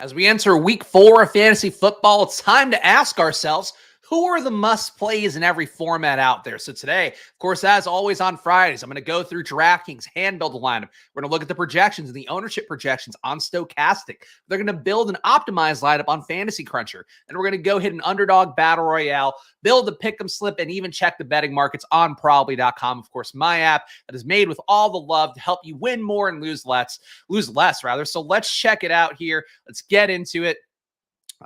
As we enter week 4 of fantasy football, it's time to ask ourselves, who are the must plays in every format out there? So today, of course, as always on Fridays, I'm going to go through DraftKings, hand build a lineup. We're going to look at the projections and the ownership projections on Stochastic. They're going to build an optimized lineup on Fantasy Cruncher. And we're going to go hit an Underdog Battle Royale, build the pick'em slip, and even check the betting markets on probably.com. Of course, my app that is made with all the love to help you win more and lose less. So let's check it out here. Let's get into it.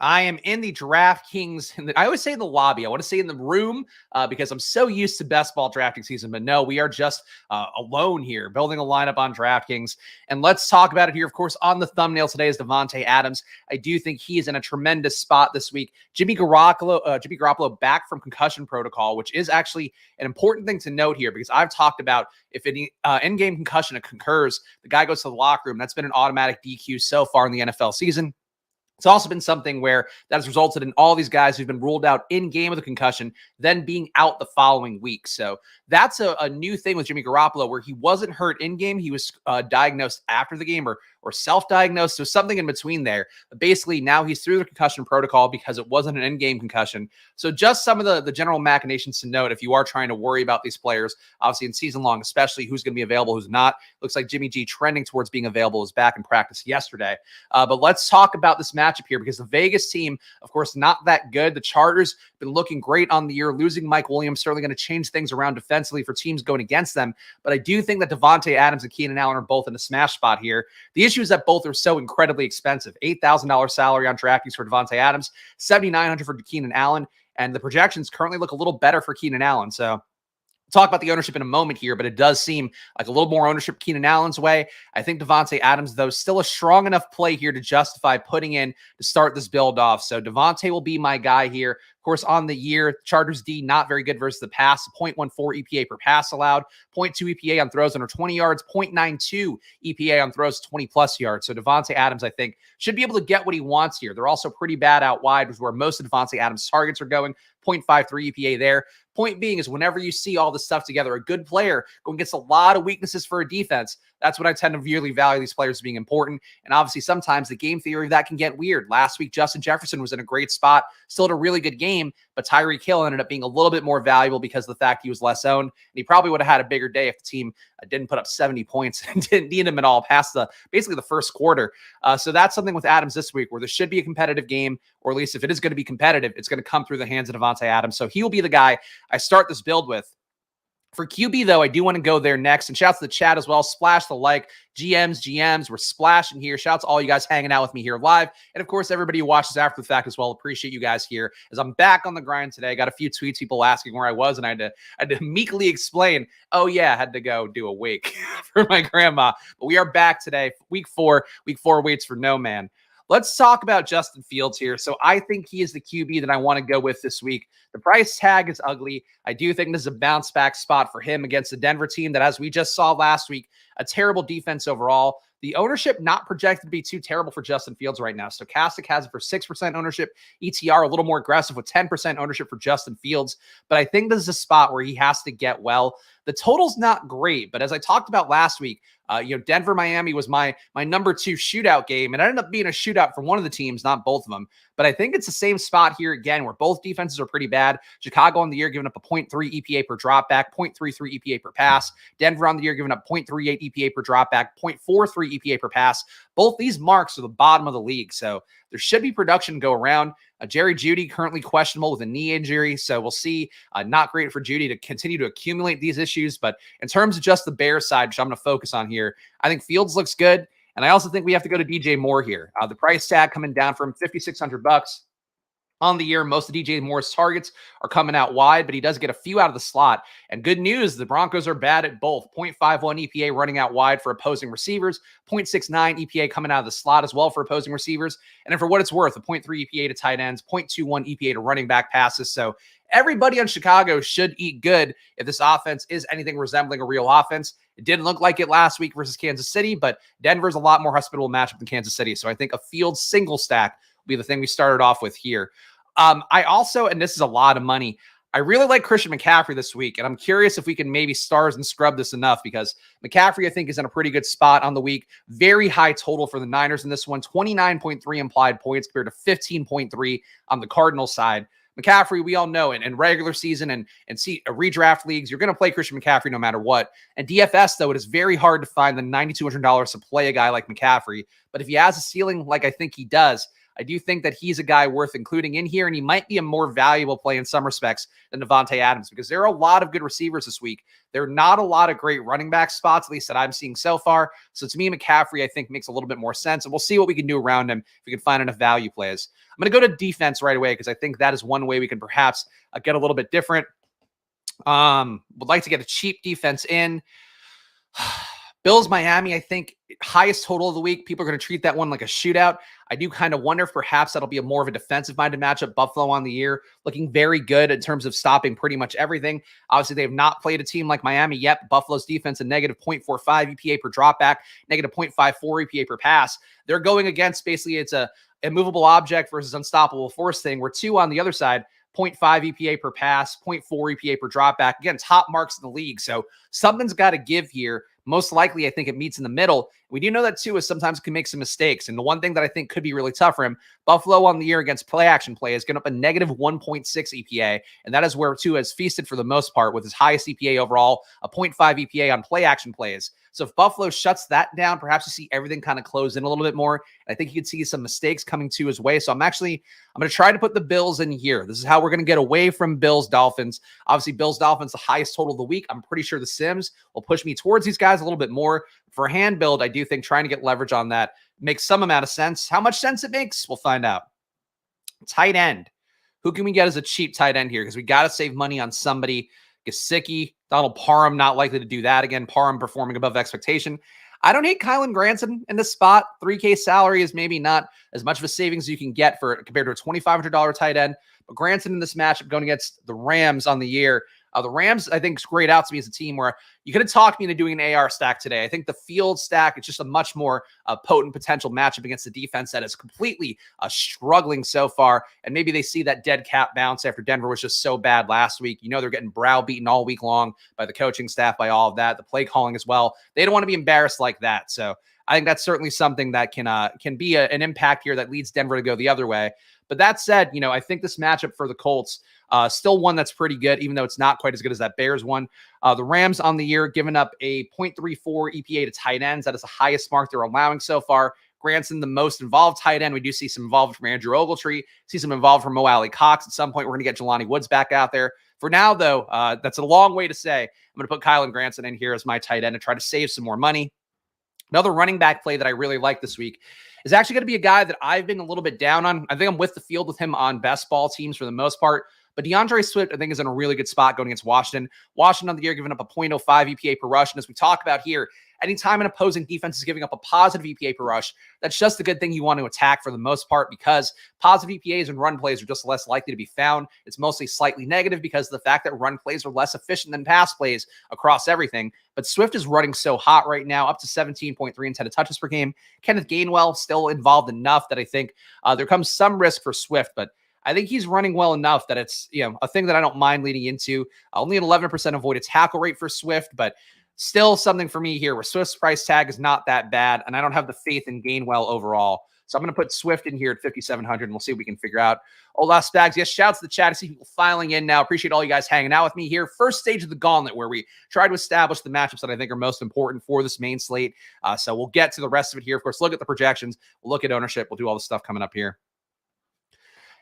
I am in the DraftKings. I always say in the lobby. I want to say in the room because I'm so used to best ball drafting season. But no, we are just alone here, building a lineup on DraftKings. And let's talk about it here. Of course, on the thumbnail today is Davante Adams. I do think he is in a tremendous spot this week. Jimmy Garoppolo back from concussion protocol, which is actually an important thing to note here because I've talked about if any in-game concussion occurs, the guy goes to the locker room. That's been an automatic DQ so far in the NFL season. It's also been something where that has resulted in all these guys who've been ruled out in game with a concussion, then being out the following week. So that's a new thing with Jimmy Garoppolo where he wasn't hurt in game. He was diagnosed after the game or self-diagnosed. So something in between there. But basically, now he's through the concussion protocol because it wasn't an in-game concussion. So just some of the general machinations to note if you are trying to worry about these players, obviously in season long, especially who's going to be available, who's not. Looks like Jimmy G trending towards being available, was back in practice yesterday. But let's talk about this matchup here because the Vegas team, of course, not that good. The Chargers been looking great on the year. Losing Mike Williams certainly going to change things around defensively for teams going against them. But I do think that Davante Adams and Keenan Allen are both in a smash spot here. The issue is that both are so incredibly expensive. $8,000 salary on DraftKings for Davante Adams, $7,900 for Keenan Allen, and the projections currently look a little better for Keenan Allen. So we'll talk about the ownership in a moment here, but it does seem like a little more ownership Keenan Allen's way. I think Davante Adams, though, still a strong enough play here to justify putting in to start this build off. So Davante will be my guy here. Of course, on the year, Chargers D not very good versus the pass, 0.14 EPA per pass allowed, 0.2 EPA on throws under 20 yards, 0.92 EPA on throws 20-plus yards. So Davante Adams, I think, should be able to get what he wants here. They're also pretty bad out wide, which is where most of Davante Adams' targets are going, 0.53 EPA there. Point being is whenever you see all this stuff together, a good player going against a lot of weaknesses for a defense, that's what I tend to really value these players being important. And obviously, sometimes the game theory of that can get weird. Last week, Justin Jefferson was in a great spot, still had a really good game, but Tyreek Hill ended up being a little bit more valuable because of the fact he was less owned. And he probably would have had a bigger day if the team didn't put up 70 points and didn't need him at all past basically the first quarter. So that's something with Adams this week where there should be a competitive game, or at least if it is going to be competitive, it's going to come through the hands of Davante Adams. So he will be the guy I start this build with. For QB, though, I do want to go there next. And shouts to the chat as well. Splash the like. GMs, we're splashing here. Shouts to all you guys hanging out with me here live. And, of course, everybody who watches after the fact as well. Appreciate you guys here as I'm back on the grind today. I got a few tweets, people asking where I was, and I had to meekly explain, oh, yeah, I had to go do a wake for my grandma. But we are back today. Week 4 waits for no man. Let's talk about Justin Fields here. So I think he is the QB that I want to go with this week. The price tag is ugly. I do think this is a bounce back spot for him against the Denver team that, as we just saw last week, a terrible defense overall. The ownership not projected to be too terrible for Justin Fields right now. Stochastic has it for 6% ownership. ETR a little more aggressive with 10% ownership for Justin Fields. But I think this is a spot where he has to get well. The total's not great, but as I talked about last week, Denver, Miami was my number 2 shootout game, and it ended up being a shootout for one of the teams, not both of them. But I think it's the same spot here again, where both defenses are pretty bad. Chicago on the year giving up a 0.3 EPA per dropback, 0.33 EPA per pass. Denver on the year giving up 0.38 EPA per dropback, 0.43 EPA per pass. Both these marks are the bottom of the league, so there should be production go around. Jerry Jeudy currently questionable with a knee injury, so we'll see. Not great for Jeudy to continue to accumulate these issues, but in terms of just the Bears side, which I'm going to focus on here, I think Fields looks good, and I also think we have to go to DJ Moore here. The price tag coming down from $5,600 on the year. Most of DJ Moore's targets are coming out wide, but he does get a few out of the slot. And good news, the Broncos are bad at both. 0.51 EPA running out wide for opposing receivers, 0.69 EPA coming out of the slot as well for opposing receivers. And then for what it's worth, a 0.3 EPA to tight ends, 0.21 EPA to running back passes. So everybody on Chicago should eat good if this offense is anything resembling a real offense. It didn't look like it last week versus Kansas City, but Denver's a lot more hospitable matchup than Kansas City. So I think a Fields single stack will be the thing we started off with here. I also, and this is a lot of money, I really like Christian McCaffrey this week, and I'm curious if we can maybe stars and scrub this enough because McCaffrey, I think, is in a pretty good spot on the week. Very high total for the Niners in this one, 29.3 implied points compared to 15.3 on the Cardinals side. McCaffrey, we all know it in regular season and see redraft leagues, you're going to play Christian McCaffrey no matter what. And DFS, though, it is very hard to find the $9,200 to play a guy like McCaffrey. But if he has a ceiling like I think he does, I do think that he's a guy worth including in here, and he might be a more valuable play in some respects than Devontae Adams because there are a lot of good receivers this week. There are not a lot of great running back spots, at least that I'm seeing so far. So to me, McCaffrey, I think, makes a little bit more sense, and we'll see what we can do around him if we can find enough value plays. I'm going to go to defense right away because I think that is one way we can perhaps get a little bit different. Would like to get a cheap defense in. Bills, Miami, I think highest total of the week. People are going to treat that one like a shootout. I do kind of wonder if perhaps that'll be a more of a defensive-minded matchup. Buffalo on the year looking very good in terms of stopping pretty much everything. Obviously, they have not played a team like Miami yet. Buffalo's defense a negative 0.45 EPA per dropback, negative 0.54 EPA per pass. They're going against basically it's a immovable object versus unstoppable force thing, where two on the other side, 0.5 EPA per pass, 0.4 EPA per dropback. Again, top marks in the league. So something's got to give here. Most likely, I think it meets in the middle. We do know that too, is sometimes can make some mistakes. And the one thing that I think could be really tough for him, Buffalo on the year against play action play is getting up a negative 1.6 EPA. And that is where Tua has feasted for the most part with his highest EPA overall, a 0.5 EPA on play action plays. So if Buffalo shuts that down, perhaps you see everything kind of close in a little bit more. I think you could see some mistakes coming to his way. So I'm going to try to put the Bills in here. This is how we're going to get away from Bills Dolphins. Obviously, Bills Dolphins, the highest total of the week. I'm pretty sure the Sims will push me towards these guys a little bit more. For hand build, I do think trying to get leverage on that makes some amount of sense. How much sense it makes, we'll find out. Tight end. Who can we get as a cheap tight end here? Because we got to save money on somebody. Gesicki, Donald Parham, not likely to do that again. Parham performing above expectation. I don't hate Kylan Granson in this spot. 3K salary is maybe not as much of a savings as you can get for compared to a $2,500 tight end. But Granson in this matchup going against the Rams on the year. The Rams, I think, is grayed out to me as a team where you could have talked me into doing an AR stack today. I think the field stack is just a much more potent potential matchup against the defense that is completely struggling so far. And maybe they see that dead cat bounce after Denver was just so bad last week. You know, they're getting browbeaten all week long by the coaching staff, by all of that, the play calling as well. They don't want to be embarrassed like that. So I think that's certainly something that can be an impact here that leads Denver to go the other way. But that said, you know, I think this matchup for the Colts, still one that's pretty good, even though it's not quite as good as that Bears one. The Rams on the year giving up a 0.34 EPA to tight ends. That is the highest mark they're allowing so far. Granson, the most involved tight end. We do see some involved from Andrew Ogletree, see some involved from Mo Alley Cox. At some point, we're going to get Jelani Woods back out there. For now, though, that's a long way to say. I'm going to put Kylan Granson in here as my tight end and try to save some more money. Another running back play that I really like this week is actually going to be a guy that I've been a little bit down on. I think I'm with the field with him on best ball teams for the most part. But DeAndre Swift, I think, is in a really good spot going against Washington. Washington on the year giving up a 0.05 EPA per rush. And as we talk about here, anytime an opposing defense is giving up a positive EPA per rush, that's just a good thing you want to attack for the most part because positive EPAs and run plays are just less likely to be found. It's mostly slightly negative because of the fact that run plays are less efficient than pass plays across everything. But Swift is running so hot right now, up to 17.3 intended touches per game. Kenneth Gainwell still involved enough that I think there comes some risk for Swift, but I think he's running well enough that it's, you know, a thing that I don't mind leading into. Only an 11% avoided tackle rate for Swift, but still something for me here where Swift's price tag is not that bad, and I don't have the faith in Gainwell overall. So I'm going to put Swift in here at 5,700, and we'll see what we can figure out. Ola Spags, yes, shouts to the chat. I see people filing in now. Appreciate all you guys hanging out with me here. First stage of the gauntlet where we try to establish the matchups that I think are most important for this main slate. So we'll get to the rest of it here. Of course, look at the projections. We'll look at ownership. We'll do all the stuff coming up here.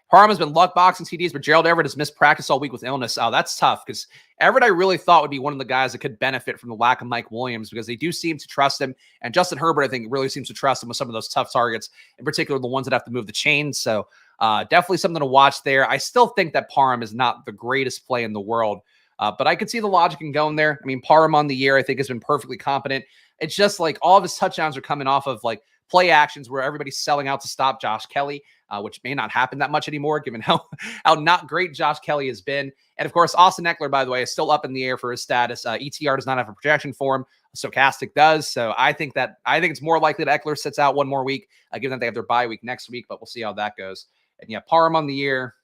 Parham has been luck boxing TDs, but Gerald Everett has missed practice all week with illness. Oh, that's tough because Everett I really thought would be one of the guys that could benefit from the lack of Mike Williams because they do seem to trust him. And Justin Herbert, I think, really seems to trust him with some of those tough targets, in particular the ones that have to move the chains. So definitely something to watch there. I still think that Parham is not the greatest play in the world, but I could see the logic in going there. I mean, Parham on the year I think has been perfectly competent. It's just like all of his touchdowns are coming off of like play actions where everybody's selling out to stop Josh Kelly, which may not happen that much anymore, given how not great Josh Kelly has been. And of course, Austin Eckler, by the way, is still up in the air for his status. ETR does not have a projection for him. Stochastic does. So I think it's more likely that Eckler sits out one more week, given that they have their bye week next week, but we'll see how that goes. And yeah, Parham on the year.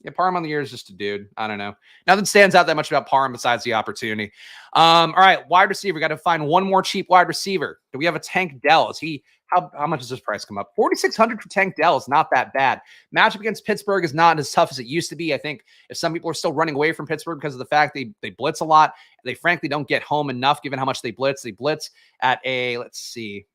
Yeah, Parham on the year is just a dude. I don't know. Nothing stands out that much about Parham besides the opportunity. All right, wide receiver. Got to find one more cheap wide receiver. Do we have a Tank Dell? Is he how much does this price come up? 4,600 for Tank Dell is not that bad. Matchup against Pittsburgh is not as tough as it used to be. I think if some people are still running away from Pittsburgh because of the fact they blitz a lot, they frankly don't get home enough given how much they blitz. They blitz at a, let's see,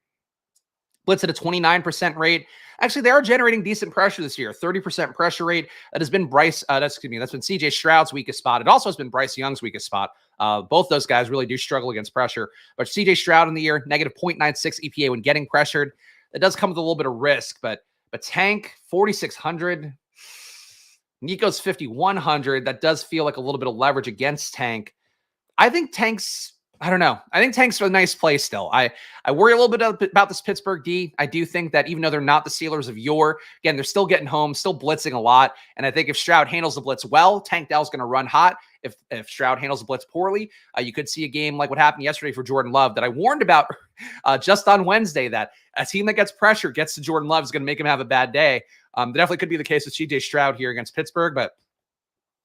blitz at a 29% rate. Actually, they are generating decent pressure this year. 30% pressure rate. That has been that's been CJ Stroud's weakest spot. It also has been Bryce Young's weakest spot. Both those guys really do struggle against pressure. But CJ Stroud in the year, negative 0.96 EPA when getting pressured. That does come with a little bit of risk, but Tank, 4,600. Nico's 5,100. That does feel like a little bit of leverage against Tank. I think Tank's I don't know. I think Tank's a nice play still. I worry a little bit about this Pittsburgh D. I do think that even though they're not the Steelers of yore, again, they're still getting home, still blitzing a lot. And I think if Stroud handles the blitz well, Tank Dell's going to run hot. If Stroud handles the blitz poorly, you could see a game like what happened yesterday for Jordan Love that I warned about just on Wednesday, that a team that gets pressure, gets to Jordan Love, is going to make him have a bad day. Definitely could be the case with CJ Stroud here against Pittsburgh, but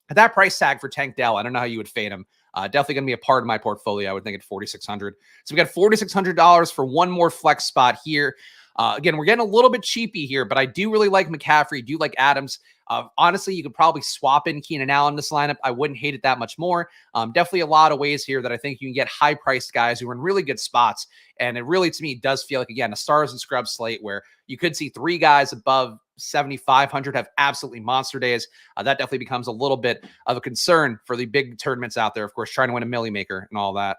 at that price tag for Tank Dell, I don't know how you would fade him. Definitely going to be a part of my portfolio, I would think, at $4,600. So we got $4,600 for one more flex spot here. Again, we're getting a little bit cheapy here, but I do really like McCaffrey, do like Adams. Honestly, you could probably swap in Keenan Allen in this lineup. I wouldn't hate it that much more. Definitely a lot of ways here that I think you can get high-priced guys who are in really good spots. And it really, to me, does feel like, again, a stars and scrubs slate where you could see three guys above 7,500 have absolutely monster days. That definitely becomes a little bit of a concern for the big tournaments out there, of course, trying to win a Millie Maker and all that.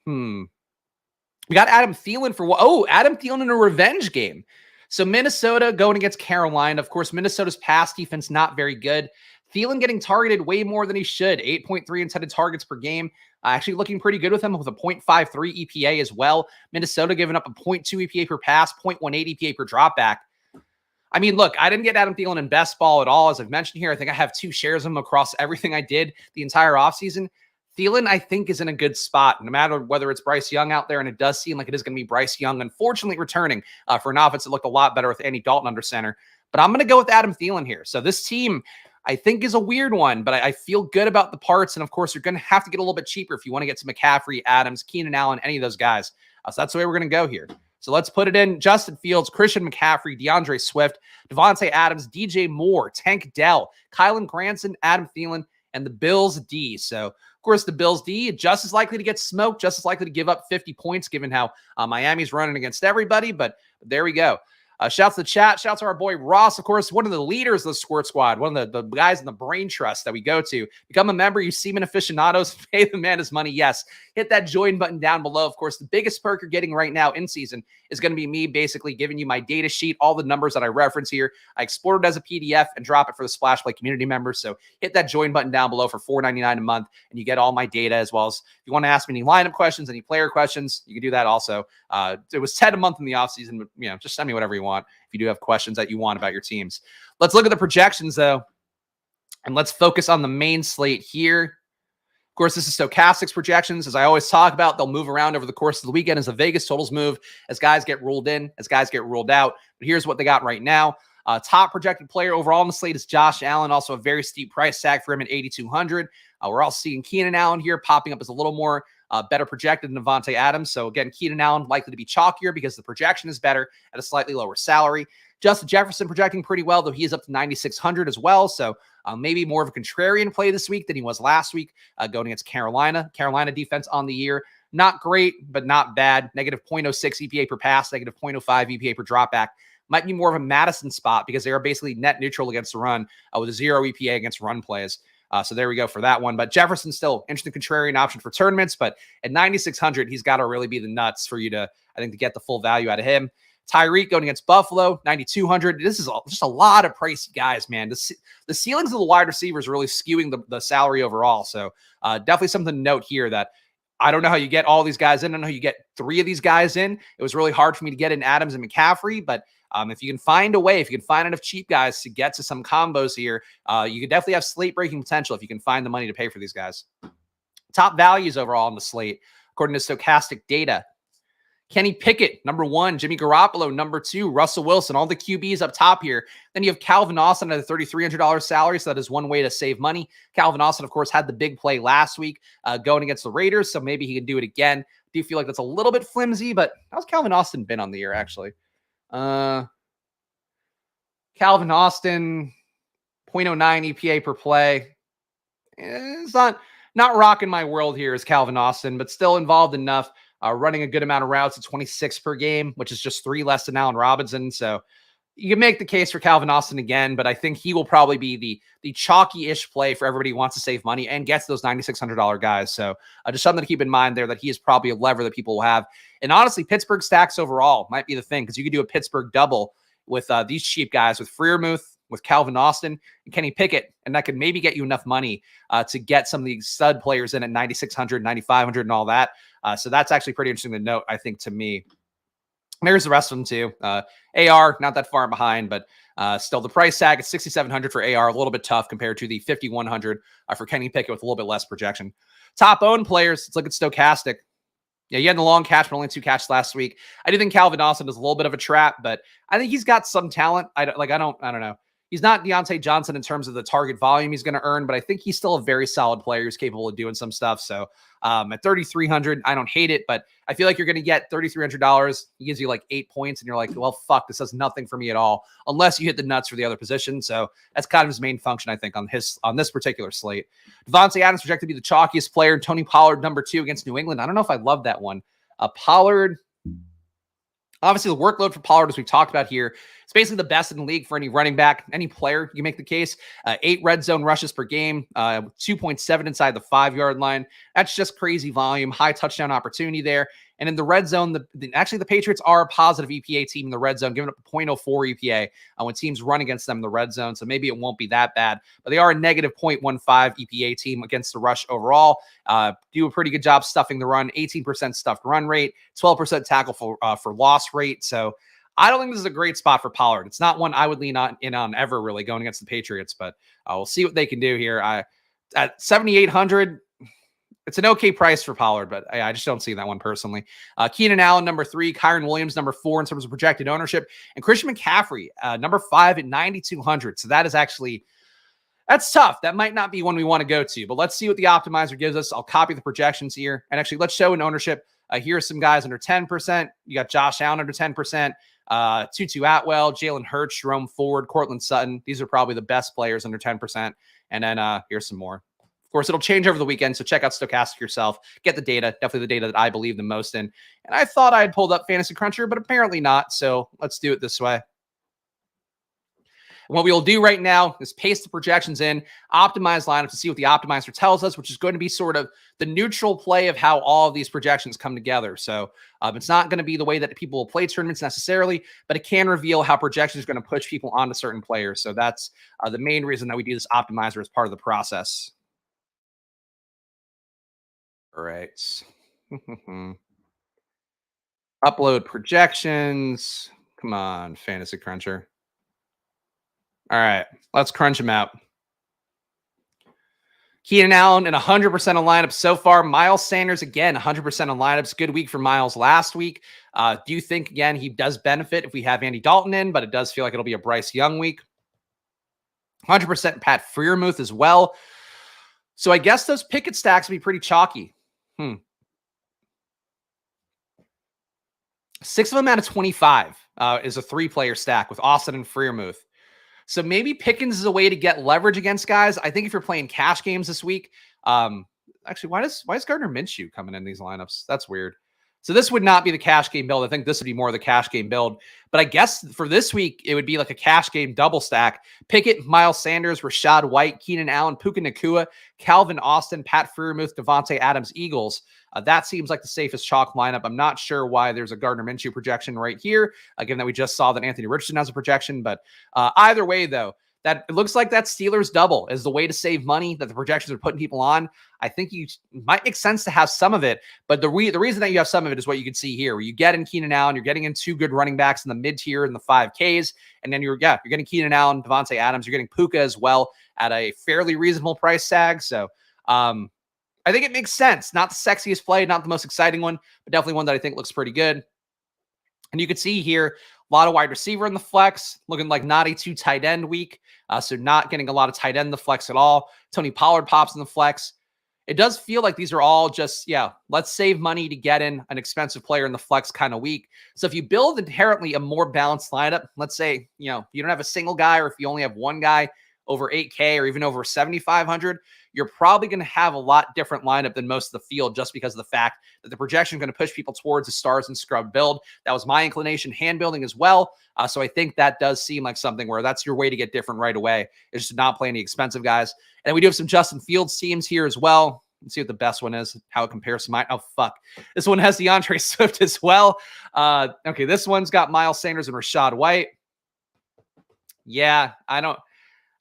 We got Adam Thielen Adam Thielen in a revenge game. So Minnesota going against Carolina. Of course, Minnesota's pass defense not very good. Thielen getting targeted way more than he should. 8.3 intended targets per game. Actually looking pretty good with him with a 0.53 EPA as well. Minnesota giving up a 0.2 EPA per pass, 0.18 EPA per dropback. I mean, look, I didn't get Adam Thielen in best ball at all. As I've mentioned here, I think I have 2 shares of him across everything I did the entire offseason. Thielen, I think, is in a good spot, no matter whether it's Bryce Young out there, and it does seem like it is going to be Bryce Young, unfortunately, returning for an offense that looked a lot better with Andy Dalton under center. But I'm going to go with Adam Thielen here. So this team, I think, is a weird one, but I feel good about the parts. And, of course, you're going to have to get a little bit cheaper if you want to get to McCaffrey, Adams, Keenan Allen, any of those guys. So that's the way we're going to go here. So let's put it in. Justin Fields, Christian McCaffrey, DeAndre Swift, Devontae Adams, DJ Moore, Tank Dell, Kylan Granson, Adam Thielen, and the Bills D. So, of course, the Bills D just as likely to get smoked, just as likely to give up 50 points given how Miami's running against everybody. But there we go. Shouts to the chat. Shouts to our boy Ross, of course, one of the leaders of the Squirt Squad, one of the guys in the brain trust that we go to. Become a member, you semen aficionados, pay the man his money. Yes, hit that join button down below. Of course, the biggest perk you're getting right now in season is going to be me basically giving you my data sheet, all the numbers that I reference here. I export it as a PDF and drop it for the Splash Play community members. So hit that join button down below for $4.99 a month, and you get all my data, as well as if you want to ask me any lineup questions, any player questions, you can do that also. It was 10 a month in the offseason, but just send me whatever you want if you do have questions that you want about your teams. Let's look at the projections, though, and let's focus on the main slate here. Of course, this is Stochastics projections. As I always talk about, they'll move around over the course of the weekend as the Vegas totals move, as guys get ruled in, as guys get ruled out. But here's what they got right now. Top projected player overall on the slate is Josh Allen, also a very steep price tag for him at 8,200. We're also seeing Keenan Allen here popping up as a little more better projected than Devontae Adams. So again, Keenan Allen likely to be chalkier because the projection is better at a slightly lower salary. Justin Jefferson projecting pretty well, though he is up to 9,600 as well. So maybe more of a contrarian play this week than he was last week going against Carolina. Carolina defense on the year, not great, but not bad. Negative 0.06 EPA per pass, negative 0.05 EPA per dropback. Might be more of a Madison spot because they are basically net neutral against the run with a 0 EPA against run plays. So there we go for that one. But Jefferson's still interesting contrarian option for tournaments. But at 9,600, he's got to really be the nuts for you to, I think, to get the full value out of him. Tyreek going against Buffalo, 9,200. This is just a lot of pricey guys, man. The ceilings of the wide receivers are really skewing the salary overall. So definitely something to note here that I don't know how you get all these guys in. I don't know how you get 3 of these guys in. It was really hard for me to get in Adams and McCaffrey, but if you can find a way, if you can find enough cheap guys to get to some combos here, you could definitely have slate breaking potential if you can find the money to pay for these guys. Top values overall on the slate, according to Stochastic data. Kenny Pickett, number 1. Jimmy Garoppolo, number 2. Russell Wilson, all the QBs up top here. Then you have Calvin Austin at a $3,300 salary, so that is one way to save money. Calvin Austin, of course, had the big play last week going against the Raiders, so maybe he can do it again. Do you feel like that's a little bit flimsy, but how's Calvin Austin been on the year, actually? Calvin Austin, 0.09 EPA per play. It's not rocking my world here as Calvin Austin, but still involved enough. Running a good amount of routes at 26 per game, which is just 3 less than Allen Robinson. So you can make the case for Calvin Austin again, but I think he will probably be the chalky-ish play for everybody who wants to save money and gets those $9,600 guys. So just something to keep in mind there, that he is probably a lever that people will have. And honestly, Pittsburgh stacks overall might be the thing, because you could do a Pittsburgh double with these cheap guys, with Freiermuth, with Calvin Austin, and Kenny Pickett, and that could maybe get you enough money to get some of the stud players in at 9,600, 9,500, and all that. So that's actually pretty interesting to note, I think, to me. There's the rest of them too. AR, not that far behind, but still the price tag is 6,700 for AR, a little bit tough compared to the 5,100 for Kenny Pickett with a little bit less projection. Top owned players, let's look at Stochastic. Yeah, he had the long catch, but only 2 catches last week. I do think Calvin Austin is a little bit of a trap, but I think he's got some talent. I don't know. He's not Deontay Johnson in terms of the target volume he's going to earn, but I think he's still a very solid player who's capable of doing some stuff. So at 3,300, I don't hate it, but I feel like you're going to get $3,300. He gives you like 8 points, and you're like, well, fuck, this does nothing for me at all, unless you hit the nuts for the other position. So that's kind of his main function, I think, on this particular slate. Devontae Adams projected to be the chalkiest player. Tony Pollard, number 2 against New England. I don't know if I love that one. Pollard. Obviously, the workload for Pollard, as we've talked about here, it's basically the best in the league for any running back, any player. You make the case. 8 red zone rushes per game, 2.7 inside the 5-yard line. That's just crazy volume, high touchdown opportunity there. And in the red zone, actually the Patriots are a positive EPA team in the red zone, giving up a 0.04 EPA when teams run against them in the red zone. So maybe it won't be that bad, but they are a negative 0.15 EPA team against the rush overall. Do a pretty good job stuffing the run, 18% stuffed run rate, 12% tackle for loss rate. So I don't think this is a great spot for Pollard. It's not one I would lean on ever really going against the Patriots, but we'll see what they can do here. At 7,800, it's an okay price for Pollard, but I just don't see that one personally. Keenan Allen, number 3, Kyren Williams, number 4 in terms of projected ownership, and Christian McCaffrey, number 5 at 9,200. So that's tough. That might not be one we want to go to, but let's see what the optimizer gives us. I'll copy the projections here, and actually let's show an ownership. Here's some guys under 10%. You got Josh Allen under 10%, Tutu Atwell, Jalen Hurts, Jerome Ford, Cortland Sutton. These are probably the best players under 10%. And then here's some more. Of course, it'll change over the weekend, so check out Stochastic yourself. Get the data, definitely the data that I believe the most in. And I thought I had pulled up Fantasy Cruncher, but apparently not, so let's do it this way. And what we'll do right now is paste the projections in, optimize lineup to see what the optimizer tells us, which is going to be sort of the neutral play of how all of these projections come together. So it's not going to be the way that people will play tournaments necessarily, but it can reveal how projections are going to push people onto certain players. So that's the main reason that we do this optimizer as part of the process. All right. Upload projections. Come on, Fantasy Cruncher. All right, let's crunch them out. Keenan Allen in 100% of lineups so far. Miles Sanders, again, 100% of lineups. Good week for Miles last week. Do you think, again, he does benefit if we have Andy Dalton in, but it does feel like it'll be a Bryce Young week. 100% Pat Freiermuth as well. So I guess those Pickett stacks will be pretty chalky. 6 of them out of 25 is a 3-player stack with Austin and Freiermuth. So maybe Pickens is a way to get leverage against guys. I think if you're playing cash games this week, actually, why is Gardner Minshew coming in these lineups? That's weird. So this would not be the cash game build. I think this would be more of the cash game build. But I guess for this week, it would be like a cash game double stack. Pickett, Miles Sanders, Rachaad White, Keenan Allen, Puka Nacua, Calvin Austin, Pat Freiermuth, Devontae Adams, Eagles. That seems like the safest chalk lineup. I'm not sure why there's a Gardner Minshew projection right here, given that we just saw that Anthony Richardson has a projection. But either way, though, that it looks like that Steelers double is the way to save money that the projections are putting people on. I think you might make sense to have some of it, but the reason that you have some of it is what you can see here, where you get in Keenan Allen, you're getting in 2 good running backs in the mid tier in the 5Ks, and then you're getting Keenan Allen, Devontae Adams, you're getting Puka as well at a fairly reasonable price tag. So I think it makes sense. Not the sexiest play, not the most exciting one, but definitely one that I think looks pretty good. And you can see here, a lot of wide receiver in the flex, looking like not a 2 tight end week. So not getting a lot of tight end in the flex at all. Tony Pollard pops in the flex. It does feel like these are all just, let's save money to get in an expensive player in the flex kind of week. So if you build inherently a more balanced lineup, let's say, you don't have a single guy, or if you only have one guy over 8K or even over 7,500, you're probably going to have a lot different lineup than most of the field, just because of the fact that the projection is going to push people towards a stars and scrub build. That was my inclination, hand building as well. So I think that does seem like something where that's your way to get different right away, is to not play any expensive guys. And we do have some Justin Fields teams here as well. Let's see what the best one is, how it compares to mine. Oh, fuck. This one has DeAndre Swift as well. Okay, this one's got Miles Sanders and Rachaad White. Yeah, I don't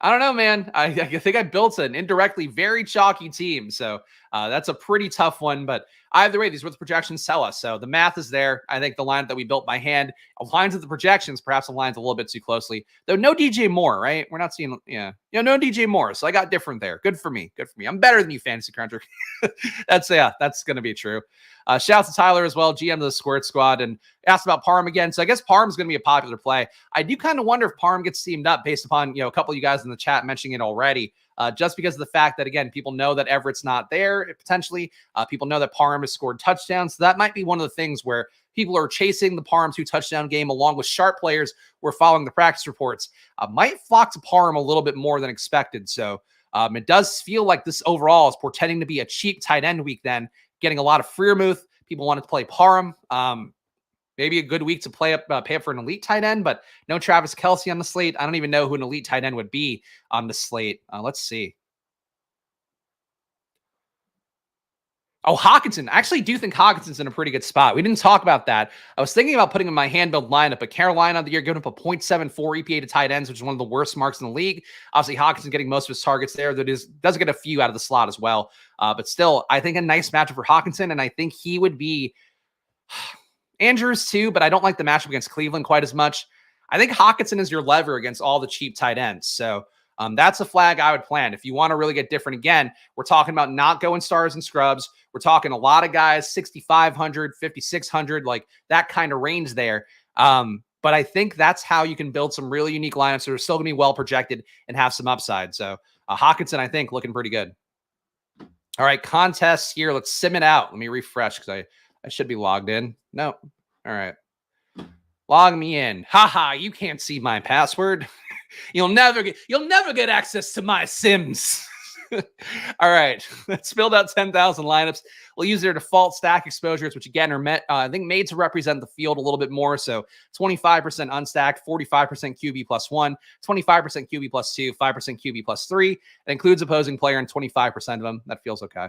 know, man. I think I built an indirectly very chalky team. So that's a pretty tough one. But either way, these were the projections tell us. So the math is there. I think the line that we built by hand aligns with the projections, perhaps aligns a little bit too closely. Though no DJ Moore, right? We're not seeing, no DJ Moore. So I got different there. Good for me. Good for me. I'm better than you, Fantasy Cruncher. That's going to be true. Shout out to Tyler as well, GM of the Squirt Squad, and asked about Parm again. So I guess Parm's going to be a popular play. I do kind of wonder if Parm gets teamed up based upon, a couple of you guys in the chat mentioning it already. Just because of the fact that, again, people know that Everett's not there, potentially. People know that Parham has scored touchdowns. So that might be one of the things where people are chasing the Parham 2-touchdown game, along with sharp players who are following the practice reports. Might flock to Parham a little bit more than expected. So it does feel like this overall is portending to be a cheap tight end week then, getting a lot of Freiermuth. People wanted to play Parham. Maybe a good week to pay up for an elite tight end, but no Travis Kelce on the slate. I don't even know who an elite tight end would be on the slate. Let's see. Oh, Hawkinson. I actually do think Hawkinson's in a pretty good spot. We didn't talk about that. I was thinking about putting him in my hand-built lineup, but Carolina the year giving up a 0.74 EPA to tight ends, which is one of the worst marks in the league. Obviously, Hawkinson getting most of his targets there. That does get a few out of the slot as well. But still, I think a nice matchup for Hawkinson, and I think he would be... Andrews too, but I don't like the matchup against Cleveland quite as much. I think Hawkinson is your lever against all the cheap tight ends. So that's a flag I would plan. If you want to really get different, again, we're talking about not going stars and scrubs. We're talking a lot of guys, 6,500, 5,600, like that kind of range there. But I think that's how you can build some really unique lineups that are still going to be well projected and have some upside. So Hawkinson, I think, looking pretty good. All right, contests here. Let's sim it out. Let me refresh because I should be logged in. No. All right. Log me in. Haha, you can't see my password. You'll never get access to my Sims. All right. Let's build out 10,000 lineups. We'll use their default stack exposures, which again are I think made to represent the field a little bit more. So 25% unstacked, 45% QB plus 1, 25% QB plus 2, 5% QB plus 3. It includes opposing player in 25% of them. That feels okay.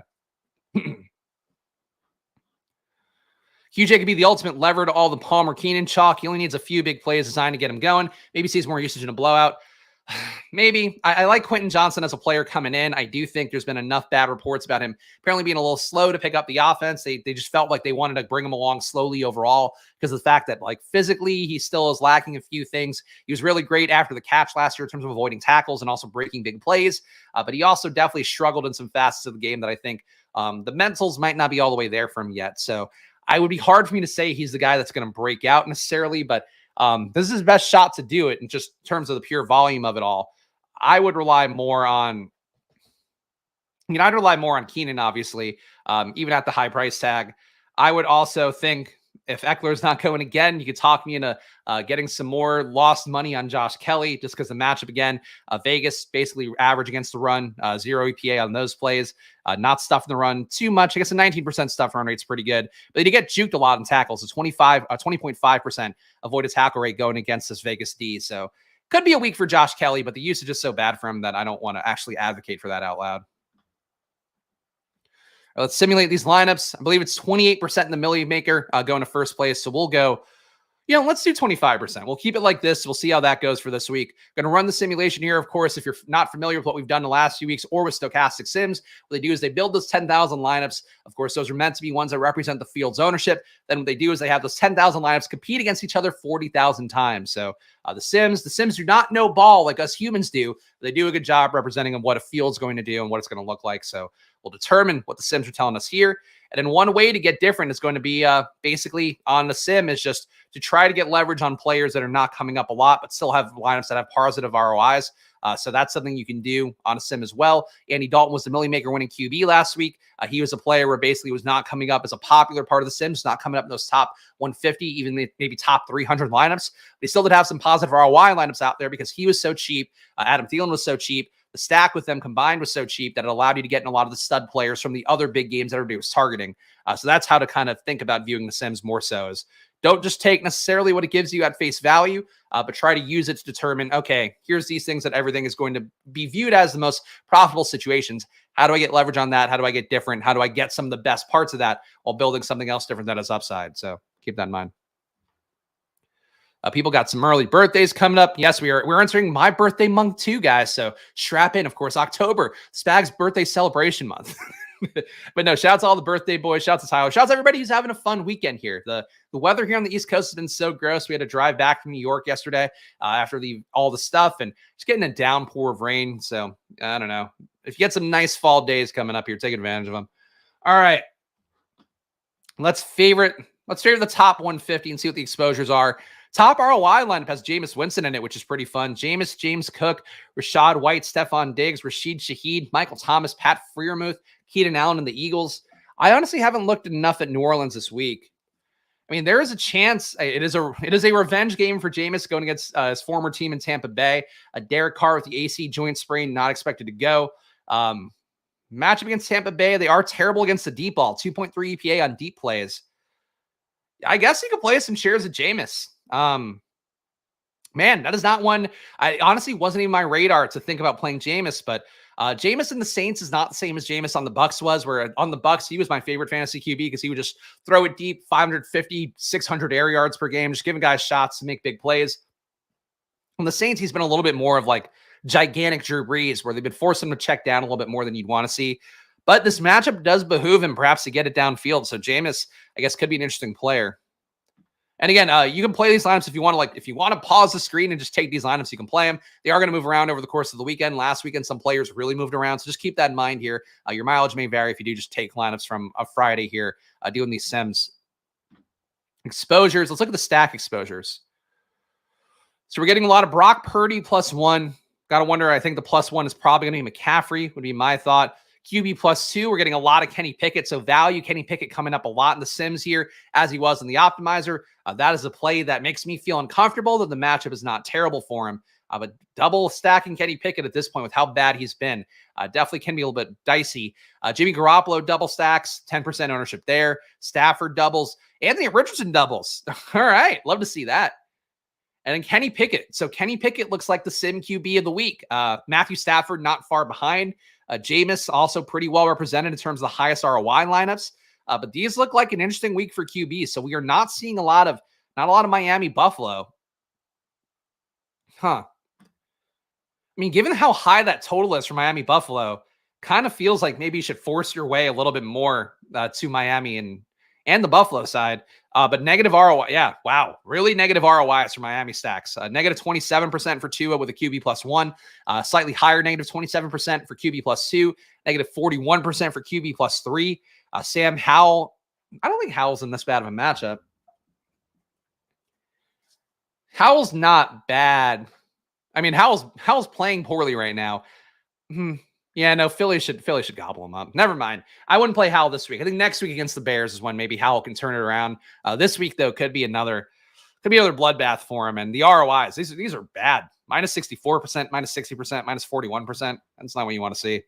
QJ could be the ultimate lever to all the Palmer Keenan chalk. He only needs a few big plays designed to get him going. Maybe sees more usage in a blowout. Maybe. I like Quentin Johnson as a player coming in. I do think there's been enough bad reports about him apparently being a little slow to pick up the offense. They just felt like they wanted to bring him along slowly overall because of the fact that, like, physically he still is lacking a few things. He was really great after the catch last year in terms of avoiding tackles and also breaking big plays. But he also definitely struggled in some facets of the game that I think the mentals might not be all the way there for him yet. So I would be hard for me to say he's the guy that's going to break out necessarily, but this is his best shot to do it in just terms of the pure volume of it all. I would rely more on, I'd rely more on Keenan, obviously, even at the high price tag. I would also think if Eckler's not going again, you could talk me into getting some more lost money on Josh Kelly just because the matchup, again, Vegas basically average against the run, 0 EPA on those plays, not stuffing the run too much. I guess a 19% stuff run rate's pretty good, but you get juked a lot in tackles. So 20.5% avoided tackle rate going against this Vegas D. So could be a week for Josh Kelly, but the usage is so bad for him that I don't want to actually advocate for that out loud. Let's simulate these lineups. I believe it's 28% in the Millie Maker going to first place. So we'll go, let's do 25%. We'll keep it like this. We'll see how that goes for this week. Going to run the simulation here. Of course, if you're not familiar with what we've done the last few weeks or with Stochastic Sims, what they do is they build those 10,000 lineups. Of course, those are meant to be ones that represent the field's ownership. Then what they do is they have those 10,000 lineups compete against each other 40,000 times. So the Sims do not know ball like us humans do. They do a good job representing what a field's going to do and what it's going to look like. So will determine what the sims are telling us here. And then one way to get different is going to be basically on the sim is just to try to get leverage on players that are not coming up a lot, but still have lineups that have positive ROIs. So that's something you can do on a sim as well. Andy Dalton was the Millie Maker winning QB last week. He was a player where basically was not coming up as a popular part of the sims, not coming up in those top 150, even maybe top 300 lineups. They still did have some positive ROI lineups out there because he was so cheap. Adam Thielen was so cheap. The stack with them combined was so cheap that it allowed you to get in a lot of the stud players from the other big games that everybody was targeting. So that's how to kind of think about viewing the sims more so is don't just take necessarily what it gives you at face value, but try to use it to determine, okay, here's these things that everything is going to be viewed as the most profitable situations. How do I get leverage on that? How do I get different? How do I get some of the best parts of that while building something else different that has upside? So keep that in mind. People got some early birthdays coming up. Yes, we're entering my birthday month too, guys. So strap in. Of course, October, Spags birthday celebration month. But no, shouts to all the birthday boys. Shouts to Tyler. Shouts to everybody who's having a fun weekend here. The weather here on the East Coast has been so gross. We had to drive back from New York yesterday after all the stuff and just getting a downpour of rain. So I don't know. If you get some nice fall days coming up here, take advantage of them. All right. Let's favorite the top 150 and see what the exposures are. Top ROI lineup has Jameis Winston in it, which is pretty fun. James Cook, Rashad White, Stephon Diggs, Rashid Shaheed, Michael Thomas, Pat Freiermuth, Keenan Allen, and the Eagles. I honestly haven't looked enough at New Orleans this week. I mean, there is a chance. It is a revenge game for Jameis going against his former team in Tampa Bay. Derek Carr with the AC joint sprain, not expected to go. Matchup against Tampa Bay, they are terrible against the deep ball, 2.3 EPA on deep plays. I guess you could play some shares of Jameis. Man, that is not one. I honestly wasn't even my radar to think about playing Jameis, but Jameis in the Saints is not the same as Jameis on the Bucks was, where on the Bucks, he was my favorite fantasy QB because he would just throw it deep, 550, 600 air yards per game, just giving guys shots to make big plays. On the Saints, he's been a little bit more of like gigantic Drew Brees, where they've been forcing him to check down a little bit more than you'd want to see. But this matchup does behoove him perhaps to get it downfield. So Jameis, I guess, could be an interesting player. And again, you can play these lineups if you want to. If you want to pause the screen and just take these lineups, you can play them. They are going to move around over the course of the weekend. Last weekend, some players really moved around, so just keep that in mind here. Your mileage may vary if you do just take lineups from a Friday here, doing these sims. Exposures. Let's look at the stack exposures. So we're getting a lot of Brock Purdy +1. Got to wonder. I think the +1 is probably going to be McCaffrey. Would be my thought. QB +2, we're getting a lot of Kenny Pickett. So value Kenny Pickett coming up a lot in the sims here as he was in the optimizer. That is a play that makes me feel uncomfortable that the matchup is not terrible for him. But double stacking Kenny Pickett at this point with how bad he's been definitely can be a little bit dicey. Jimmy Garoppolo double stacks, 10% ownership there. Stafford doubles. Anthony Richardson doubles. All right. Love to see that. And then Kenny Pickett. So Kenny Pickett looks like the sim QB of the week. Matthew Stafford not far behind. Jameis also pretty well represented in terms of the highest ROI lineups. But these look like an interesting week for QBs. So we are not seeing not a lot of Miami Buffalo. I mean, given how high that total is for Miami Buffalo, kind of feels like maybe you should force your way a little bit more to Miami and the Buffalo side. But negative ROI. Yeah. Wow. Really negative ROIs for Miami stacks. Negative 27% for Tua with a QB +1. Slightly higher, negative 27% for QB +2. Negative 41% for QB +3. Sam Howell. I don't think Howell's in this bad of a matchup. Howell's not bad. I mean, Howell's playing poorly right now. Yeah, no, Philly should gobble him up. Never mind. I wouldn't play Howell this week. I think next week against the Bears is when maybe Howell can turn it around. This week, though, could be another bloodbath for him. And the ROIs, these are bad. -64%, -60%, -41%. That's not what you want to see.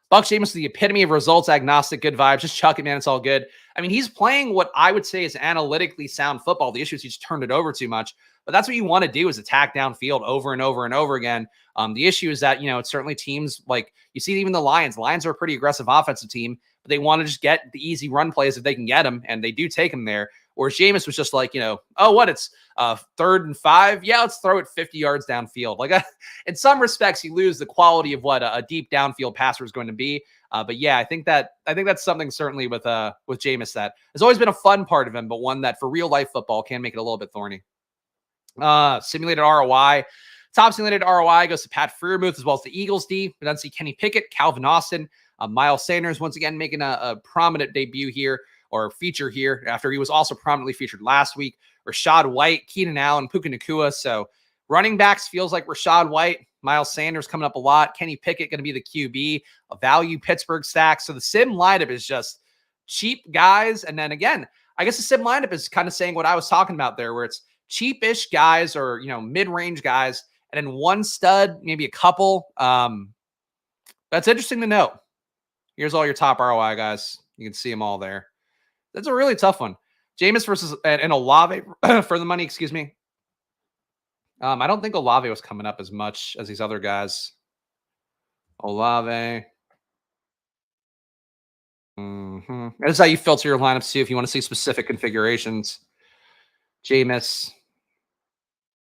Buck Jameis is the epitome of results agnostic, good vibes. Just chuck it, man. It's all good. I mean, he's playing what I would say is analytically sound football. The issue is he's turned it over too much. But that's what you want to do is attack downfield over and over and over again. The issue is that, it's certainly teams like you see even the Lions. The Lions are a pretty aggressive offensive team, but they want to just get the easy run plays if they can get them, and they do take them there. Whereas Jameis was just like, it's 3rd and 5. Yeah, let's throw it 50 yards downfield. Like in some respects, you lose the quality of what a deep downfield passer is going to be. But yeah, I think that's something certainly with Jameis that has always been a fun part of him, but one that for real life football can make it a little bit thorny. Simulated ROI. Top simulated ROI goes to Pat Freiermuth as well as the Eagles D. We then see Kenny Pickett, Calvin Austin, Miles Sanders once again making a prominent debut here or feature here after he was also prominently featured last week. Rashad White, Keenan Allen, Puka Nacua. So running backs feels like Rashad White, Miles Sanders coming up a lot. Kenny Pickett going to be the QB, a value Pittsburgh stack. So the sim lineup is just cheap guys. And then again, I guess the sim lineup is kind of saying what I was talking about there, where it's cheapish guys or, mid-range guys, and then one stud, maybe a couple. That's interesting to know. Here's all your top ROI guys. You can see them all there. That's a really tough one. Jameis versus and Olave for the money, excuse me. I don't think Olave was coming up as much as these other guys. Olave. This is how you filter your lineups too if you want to see specific configurations. Jameis.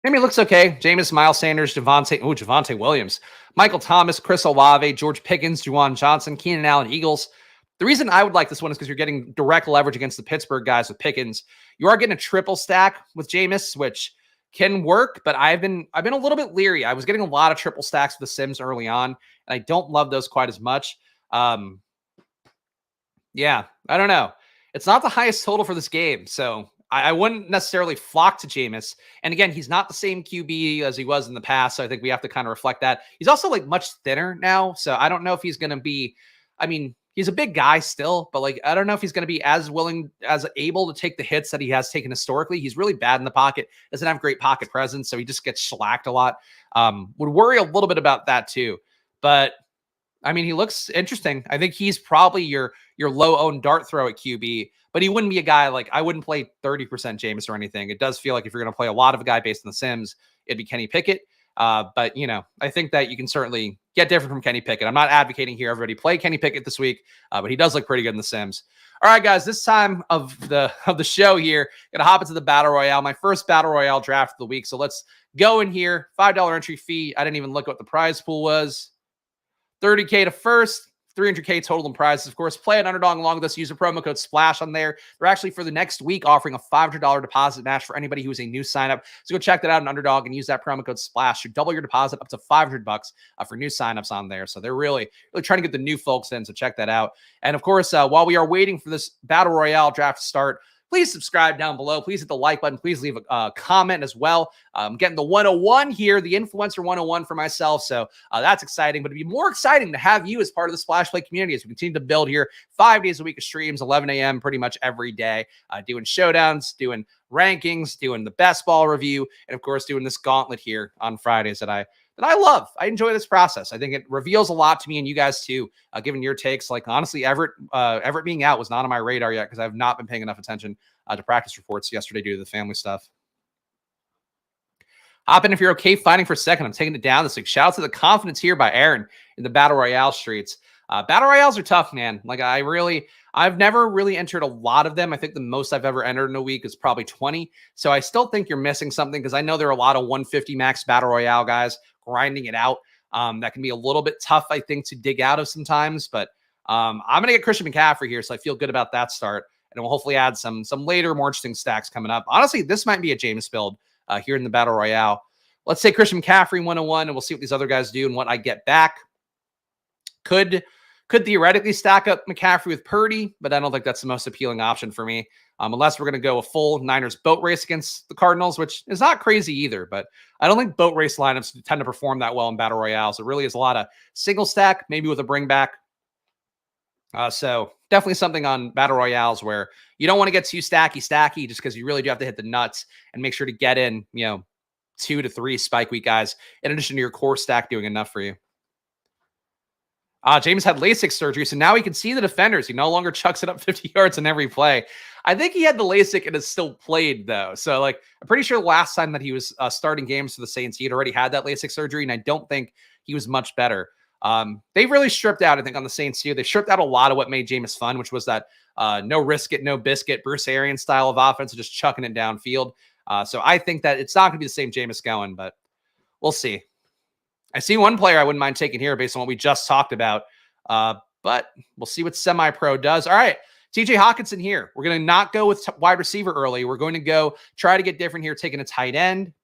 Maybe it looks okay. Jameis, Miles Sanders, Javonte Williams, Michael Thomas, Chris Olave, George Pickens, Juwan Johnson, Keenan Allen, Eagles. The reason I would like this one is because you're getting direct leverage against the Pittsburgh guys with Pickens. You are getting a triple stack with Jameis, which can work, but I've been a little bit leery. I was getting a lot of triple stacks with the Sims early on, and I don't love those quite as much. Yeah, I don't know. It's not the highest total for this game, so I wouldn't necessarily flock to Jameis. And again, he's not the same QB as he was in the past, so I think we have to kind of reflect that. He's also much thinner now, so I don't know if he's going to be, he's a big guy still, but I don't know if he's going to be as willing, as able to take the hits that he has taken historically. He's really bad in the pocket, doesn't have great pocket presence, so he just gets shellacked a lot. Would worry a little bit about that too. But he looks interesting. I think he's probably your low-owned dart throw at QB, but he wouldn't be a guy I wouldn't play 30% Jameis or anything. It does feel like if you're going to play a lot of a guy based on the Sims, it'd be Kenny Pickett. But, I think that you can certainly get different from Kenny Pickett. I'm not advocating here everybody play Kenny Pickett this week, but he does look pretty good in the Sims. All right, guys, this time of the show here, going to hop into the Battle Royale, my first Battle Royale draft of the week. So let's go in here. $5 entry fee. I didn't even look at what the prize pool was. $30K to first, $300K total in prizes. Of course, play at Underdog along with us. Use a promo code SPLASH on there. They're actually, for the next week, offering a $500 deposit match for anybody who is a new signup. So go check that out on Underdog and use that promo code SPLASH. You double your deposit up to $500 for new signups on there. So they're really trying to get the new folks in. So check that out. And of course, while we are waiting for this Battle Royale draft to start, please subscribe down below. Please hit the like button. Please leave a comment as well. I'm getting the 101 here, the Influencer 101 for myself. So that's exciting. But it'd be more exciting to have you as part of the Splash Play community as we continue to build here 5 days a week of streams, 11 a.m. pretty much every day, doing showdowns, doing rankings, doing the best ball review, and of course, doing this gauntlet here on Fridays that I love. I enjoy this process. I think it reveals a lot to me and you guys too, given your takes. Honestly, Everett being out was not on my radar yet because I've not been paying enough attention to practice reports yesterday due to the family stuff. Hop in if you're okay fighting for a second. I'm taking it down this week. Shout out to the confidence here by Aaron in the Battle Royale streets. Battle Royales are tough, man. I've never really entered a lot of them. I think the most I've ever entered in a week is probably 20. So I still think you're missing something because I know there are a lot of 150 max Battle Royale guys grinding it out. That can be a little bit tough, I think, to dig out of sometimes. But I'm going to get Christian McCaffrey here, so I feel good about that start. And we'll hopefully add some later, more interesting stacks coming up. Honestly, this might be a Jameis build here in the Battle Royale. Let's say Christian McCaffrey 101, and we'll see what these other guys do and what I get back. Could theoretically stack up McCaffrey with Purdy, but I don't think that's the most appealing option for me. Unless we're going to go a full Niners boat race against the Cardinals, which is not crazy either, but I don't think boat race lineups tend to perform that well in Battle Royales. It really is a lot of single stack, maybe with a bring back. So definitely something on Battle Royales where you don't want to get too stacky just because you really do have to hit the nuts and make sure to get in, 2 to 3 spike week guys in addition to your core stack doing enough for you. James had LASIK surgery, so now he can see the defenders. He no longer chucks it up 50 yards in every play. I think he had the LASIK and is still played, though. So, I'm pretty sure the last time that he was starting games for the Saints, he had already had that LASIK surgery, and I don't think he was much better. They really stripped out, I think, on the Saints here. They stripped out a lot of what made Jameis fun, which was that no risk it, no biscuit, Bruce Arians style of offense, just chucking it downfield. So I think that it's not going to be the same Jameis going, but we'll see. I see one player I wouldn't mind taking here based on what we just talked about, but we'll see what semi-pro does. All right, TJ Hawkinson here. We're going to not go with wide receiver early. We're going to go try to get different here, taking a tight end.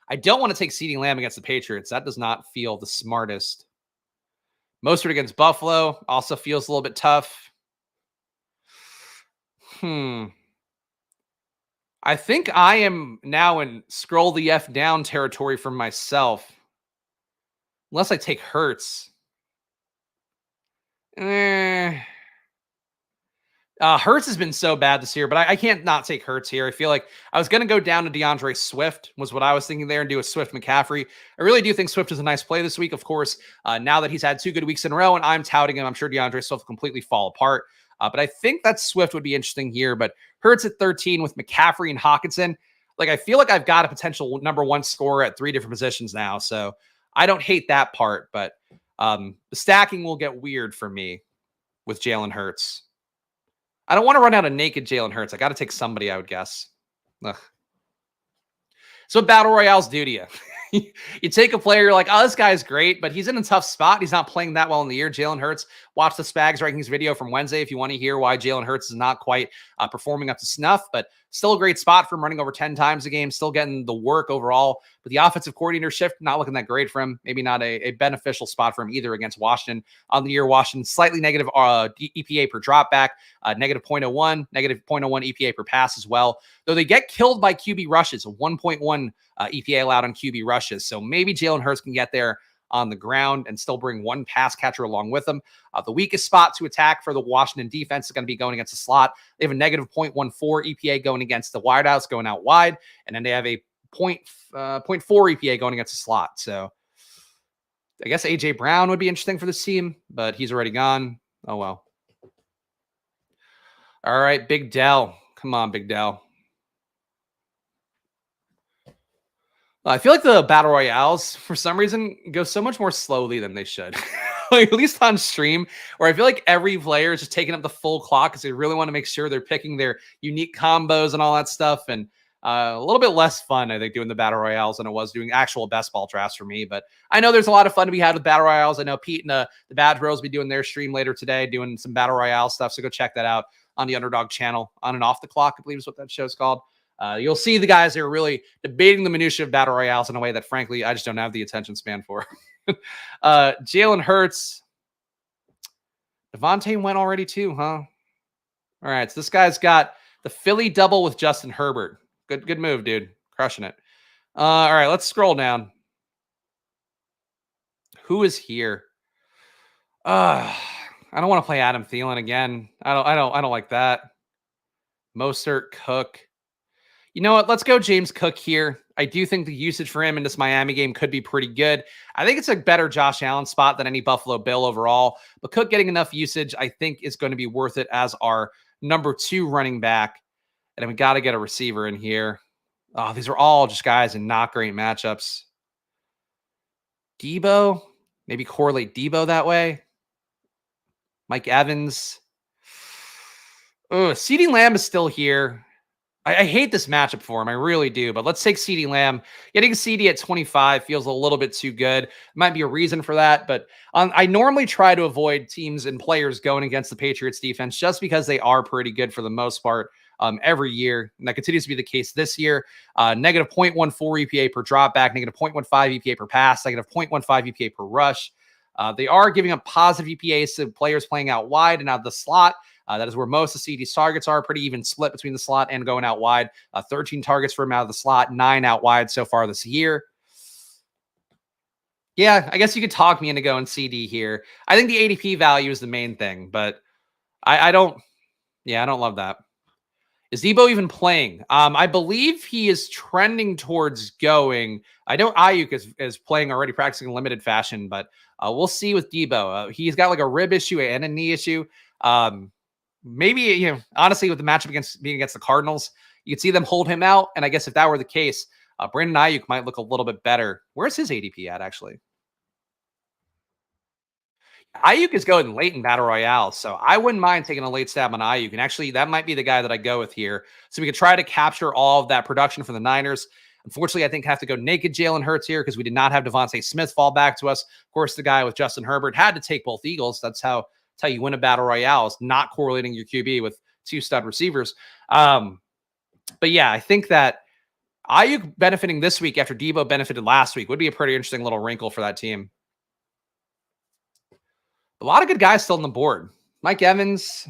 I don't want to take CeeDee Lamb against the Patriots. That does not feel the smartest. Mostert against Buffalo also feels a little bit tough. I think I am now in scroll the F down territory for myself. Unless I take Hurts. Hurts has been so bad this year, but I can't not take Hurts here. I feel like I was going to go down to DeAndre Swift was what I was thinking there and do a Swift McCaffrey. I really do think Swift is a nice play this week. Of course, now that he's had 2 good weeks in a row and I'm touting him, I'm sure DeAndre Swift will completely fall apart. But I think that Swift would be interesting here. But Hurts at 13 with McCaffrey and Hawkinson. Like, I feel like I've got a potential number 1 scorer at 3 different positions now. So I don't hate that part, but the stacking will get weird for me with Jalen Hurts. I don't want to run out of naked Jalen Hurts. I got to take somebody, I would guess. Ugh. So what Battle Royales do to you? You take a player, you're like, oh, this guy's great, but he's in a tough spot. He's not playing that well in the year. Jalen Hurts. Watch the Spags rankings video from Wednesday if you want to hear why Jalen Hurts is not quite performing up to snuff, but still a great spot for him, running over 10 times a game, still getting the work overall. But the offensive coordinator shift, not looking that great for him. Maybe not a beneficial spot for him either against Washington. On the year, Washington slightly negative EPA per drop back, negative 0.01, negative 0.01 EPA per pass as well. Though they get killed by QB rushes, a 1.1 EPA allowed on QB rushes. So maybe Jalen Hurts can get there on the ground and still bring 1 pass catcher along with them. The weakest spot to attack for the Washington defense is going to be going against the slot. They have a negative 0.14 EPA going against the wideouts, going out wide, and then they have a 0.4 EPA going against the slot. So I guess AJ Brown would be interesting for this team, but he's already gone. Oh, well. All right, Big Dell. Come on, Big Dell. I feel like the Battle Royales, for some reason, go so much more slowly than they should. Like, at least on stream, where I feel like every player is just taking up the full clock because they really want to make sure they're picking their unique combos and all that stuff. And a little bit less fun, I think, doing the Battle Royales than it was doing actual best ball drafts for me. But I know there's a lot of fun to be had with Battle Royales. I know Pete and the Badge Bros will be doing their stream later today, doing some Battle Royale stuff. So go check that out on the Underdog channel, On and Off the Clock, I believe is what that show's called. You'll see the guys that are really debating the minutiae of Battle Royales in a way that, frankly, I just don't have the attention span for. Jalen Hurts. Devontae went already too, huh? All right, so this guy's got the Philly double with Justin Herbert. Good move, dude. Crushing it. All right, let's scroll down. Who is here? I don't want to play Adam Thielen again. I don't like that. Mostert, Cook. You know what? Let's go James Cook here. I do think the usage for him in this Miami game could be pretty good. I think it's a better Josh Allen spot than any Buffalo Bill overall. But Cook getting enough usage, I think, is going to be worth it as our number 2 running back. And we got to get a receiver in here. Oh, these are all just guys in not great matchups. Debo, maybe correlate Debo that way. Mike Evans. Oh, CeeDee Lamb is still here. I hate this matchup for him. I really do. But let's take CeeDee Lamb. Getting CeeDee at 25 feels a little bit too good. Might be a reason for that. But I normally try to avoid teams and players going against the Patriots defense just because they are pretty good for the most part every year. And that continues to be the case this year. Negative 0.14 EPA per drop back, negative 0.15 EPA per pass, negative 0.15 EPA per rush. They are giving up positive EPAs to players playing out wide and out of the slot. That is where most of CD's targets are. Pretty even split between the slot and going out wide. 13 targets for him out of the slot, 9 out wide so far this year. Yeah, I guess you could talk me into going CD here. I think the ADP value is the main thing, but I don't love that. Is Debo even playing? I believe he is trending towards going. I know Ayuk is playing already, practicing in limited fashion, but we'll see with Debo. He's got like a rib issue and a knee issue. Maybe, honestly, with the matchup being against the Cardinals, you could see them hold him out. And I guess if that were the case, Brandon Ayuk might look a little bit better. Where's his ADP at, actually? Ayuk is going late in Battle Royale, so I wouldn't mind taking a late stab on Ayuk. And actually, that might be the guy that I go with here. So we could try to capture all of that production for the Niners. Unfortunately, I think I have to go naked Jalen Hurts here because we did not have Devontae Smith fall back to us. Of course, the guy with Justin Herbert had to take both Eagles. That's how you win a Battle Royale, is not correlating your QB with 2 stud receivers. But yeah, I think that Ayuk benefiting this week after Debo benefited last week would be a pretty interesting little wrinkle for that team. A lot of good guys still on the board. Mike Evans,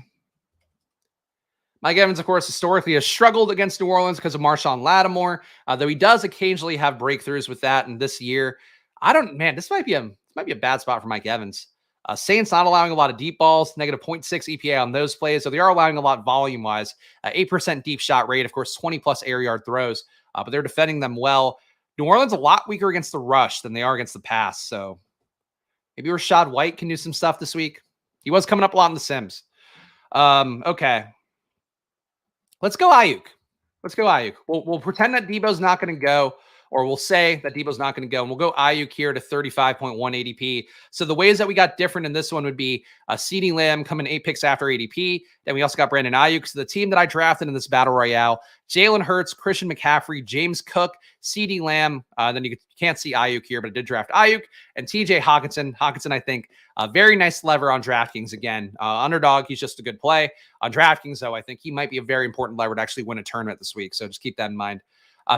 of course, historically has struggled against New Orleans because of Marshawn Lattimore, though he does occasionally have breakthroughs with that. And this year, this might be a bad spot for Mike Evans. Saints not allowing a lot of deep balls, negative 0.6 EPA on those plays. So they are allowing a lot volume-wise. 8% deep shot rate, of course, 20-plus air yard throws, but they're defending them well. New Orleans a lot weaker against the rush than they are against the pass. So maybe Rachaad White can do some stuff this week. He was coming up a lot in the Sims. Okay. Let's go Ayuk. We'll pretend that Debo's not going to go, or we'll say that Debo's not going to go, and we'll go Ayuk here to 35.1 ADP. So the ways that we got different in this one would be CeeDee Lamb coming 8 picks after ADP. Then we also got Brandon Ayuk. So the team that I drafted in this Battle Royale, Jalen Hurts, Christian McCaffrey, James Cook, CeeDee Lamb. Then you can't see Ayuk here, but I did draft Ayuk and TJ Hockenson. Hockenson, I think, a very nice lever on DraftKings again. Underdog, he's just a good play. On DraftKings, though, I think he might be a very important lever to actually win a tournament this week. So just keep that in mind.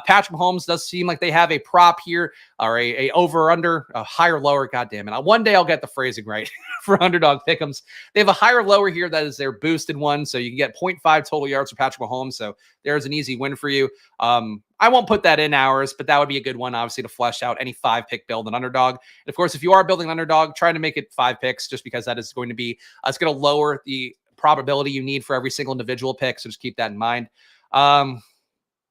Patrick Mahomes does seem like they have a prop here, or a over under, a higher lower. God damn it. One day I'll get the phrasing right for Underdog Pick'ems. They have a higher lower here that is their boosted one. So you can get 0.5 total yards for Patrick Mahomes. So there's an easy win for you. I won't put that in ours, but that would be a good one, obviously, to flesh out any 5-pick build in Underdog. And of course, if you are building Underdog, try to make it 5 picks, just because that is going to be, it's going to lower the probability you need for every single individual pick. So just keep that in mind.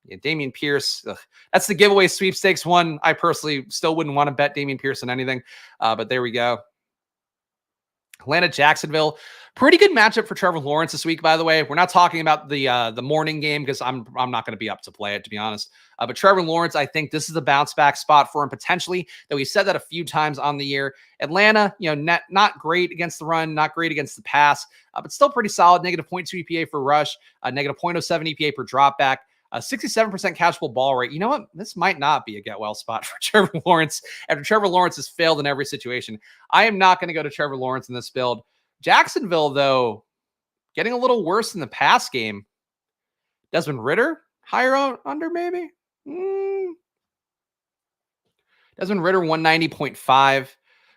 Yeah, Dameon Pierce, that's the giveaway sweepstakes one. I personally still wouldn't want to bet Dameon Pierce on anything, but there we go. Atlanta, Jacksonville, pretty good matchup for Trevor Lawrence this week, by the way. We're not talking about the morning game because I'm not going to be up to play it, to be honest. But Trevor Lawrence, I think this is a bounce back spot for him potentially, though he said that a few times on the year. Atlanta, not great against the run, not great against the pass, but still pretty solid. Negative 0.2 EPA for rush, negative 0.07 EPA per drop back. 67% catchable ball rate. You know what? This might not be a get well spot for Trevor Lawrence after Trevor Lawrence has failed in every situation. I am not going to go to Trevor Lawrence in this build. Jacksonville, though, getting a little worse in the pass game. Desmond Ridder, higher under maybe? Desmond Ridder, 190.5.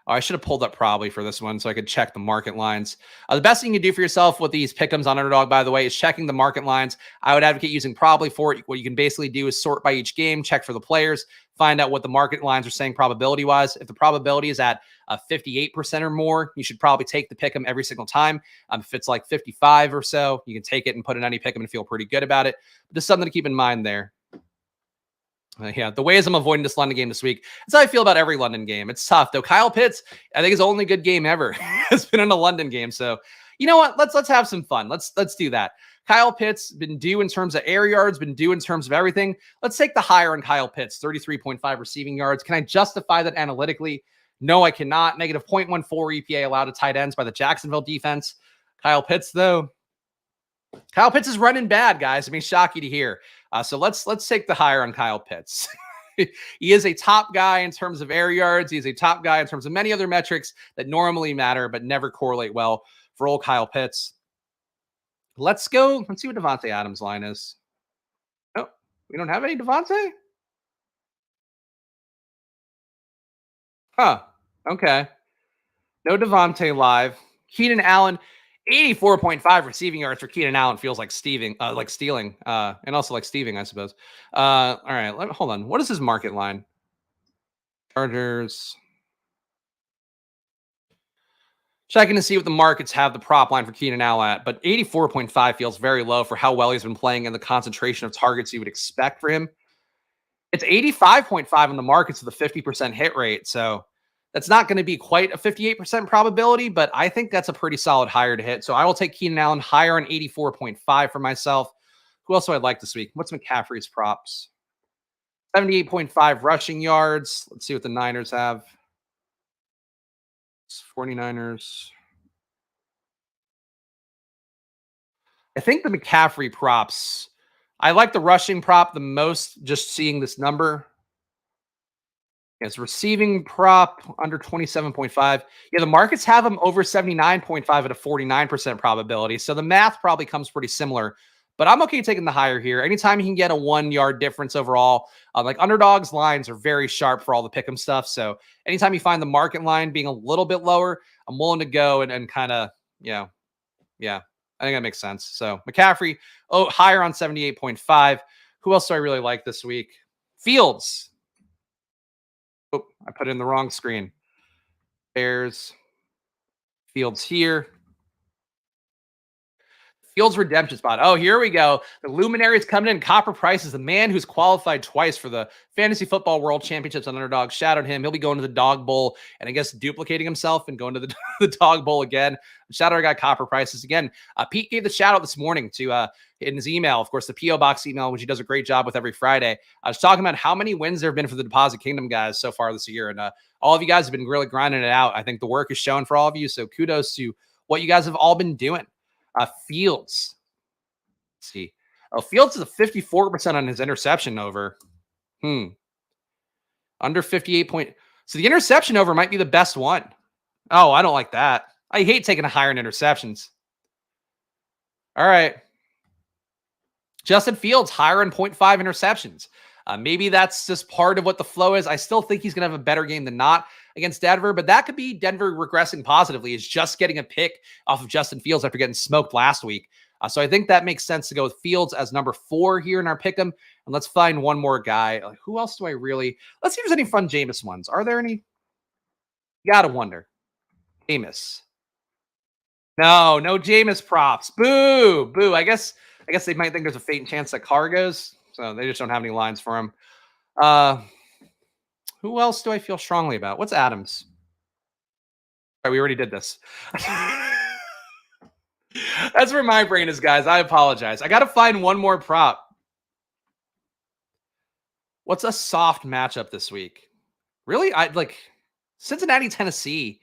Oh, I should have pulled up probably for this one so I could check the market lines. The best thing you can do for yourself with these pick'ems on Underdog, by the way, is checking the market lines. I would advocate using probably for it. What you can basically do is sort by each game, check for the players, find out what the market lines are saying probability-wise. If the probability is at 58% or more, you should probably take the pick'em every single time. If it's like 55 or so, you can take it and put in any pick'em and feel pretty good about it. But just something to keep in mind there. Yeah, the ways I'm avoiding this London game this week. That's how I feel about every London game. It's tough, though. Kyle Pitts, I think his only good game ever has been in a London game. So, you know what? Let's have some fun. Let's do that. Kyle Pitts been due in terms of air yards, been due in terms of everything. Let's take the higher on Kyle Pitts, 33.5 receiving yards. Can I justify that analytically? No, I cannot. Negative 0.14 EPA allowed to tight ends by the Jacksonville defense. Kyle Pitts, though. Kyle Pitts is running bad, guys. I mean, shocking to hear. So let's take the higher on Kyle Pitts. He is a top guy in terms of air yards. He's a top guy in terms of many other metrics that normally matter but never correlate well for old Kyle Pitts. Let's go. Let's see what Devontae Adams' line is. Oh, we don't have any Devontae? Huh. Okay. No Devontae live. Keenan Allen. 84.5 receiving yards for Keenan Allen feels like stealing, and also like Steving, I suppose. All right, hold on. What is his market line? Chargers. Checking to see what the markets have the prop line for Keenan Allen at, but 84.5 feels very low for how well he's been playing and the concentration of targets you would expect for him. It's 85.5 on the markets with a 50% hit rate, so that's not going to be quite a 58% probability, but I think that's a pretty solid higher to hit. So I will take Keenan Allen higher on 84.5 for myself. Who else do I like this week? What's McCaffrey's props? 78.5 rushing yards. Let's see what the Niners have. 49ers. I think the McCaffrey props, I like the rushing prop the most, just seeing this number. Yes, receiving prop under 27.5. Yeah, the markets have him over 79.5 at a 49% probability. So the math probably comes pretty similar. but I'm okay taking the higher here. Anytime you can get a 1 yard difference overall, like underdogs lines are very sharp for all the pick'em stuff. So anytime you find the market line being a little bit lower, I'm willing to go and kind of, yeah, I think that makes sense. So McCaffrey, higher on 78.5. Who else do I really like this week? Fields. Oh, I put it in the wrong screen. Bears. Fields here. Fields redemption spot. Oh, here we go. The luminaries coming in. Copper Price is the man who's qualified twice for the Fantasy Football World Championships on Underdog. Shout out him. He'll be going to the Dog Bowl and I guess duplicating himself and going to the Dog Bowl again. Shout out our guy Copper Prices again. Pete gave the shout out this morning to in his email, of course, the P.O. Box email, which he does a great job with every Friday. I was talking about how many wins there have been for the Deposit Kingdom guys so far this year. And all of you guys have been really grinding it out. I think the work is shown for all of you. So kudos to what you guys have all been doing. Fields. Let's see. Oh, Fields is a 54% on his interception over. Under 58 point. So the interception over might be the best one. Oh, I don't like that. I hate taking a higher in interceptions. All right. Justin Fields, higher in 0.5 interceptions. Maybe that's just part of what the flow is. I still think he's going to have a better game than not against Denver, but that could be Denver regressing positively, is just getting a pick off of Justin Fields after getting smoked last week. So I think that makes sense to go with Fields as number 4 here in our pick'em. And let's find one more guy. Who else do I really? Let's see if there's any fun Jameis ones. Are there any? You gotta wonder. Jameis. No Jameis props. Boo, boo. I guess they might think there's a faint chance that Carr goes, so they just don't have any lines for him. Who else do I feel strongly about? What's Adams? All right, we already did this. That's where my brain is, guys. I apologize. I got to find one more prop. What's a soft matchup this week? Really? I like Cincinnati, Tennessee.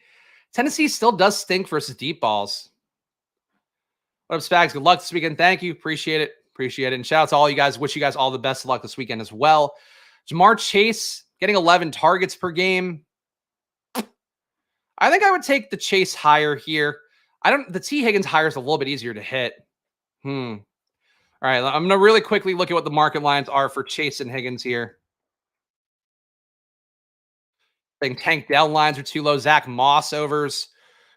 Tennessee still does stink versus deep balls. What up, Spags? Good luck this weekend. Thank you. Appreciate it. Appreciate it. And shout out to all you guys. Wish you guys all the best of luck this weekend as well. Jamar Chase getting 11 targets per game. I think I would take the Chase higher here. The T. Higgins higher is a little bit easier to hit. All right. I'm going to really quickly look at what the market lines are for Chase and Higgins here. I think Tank Dell lines are too low. Zach Moss overs.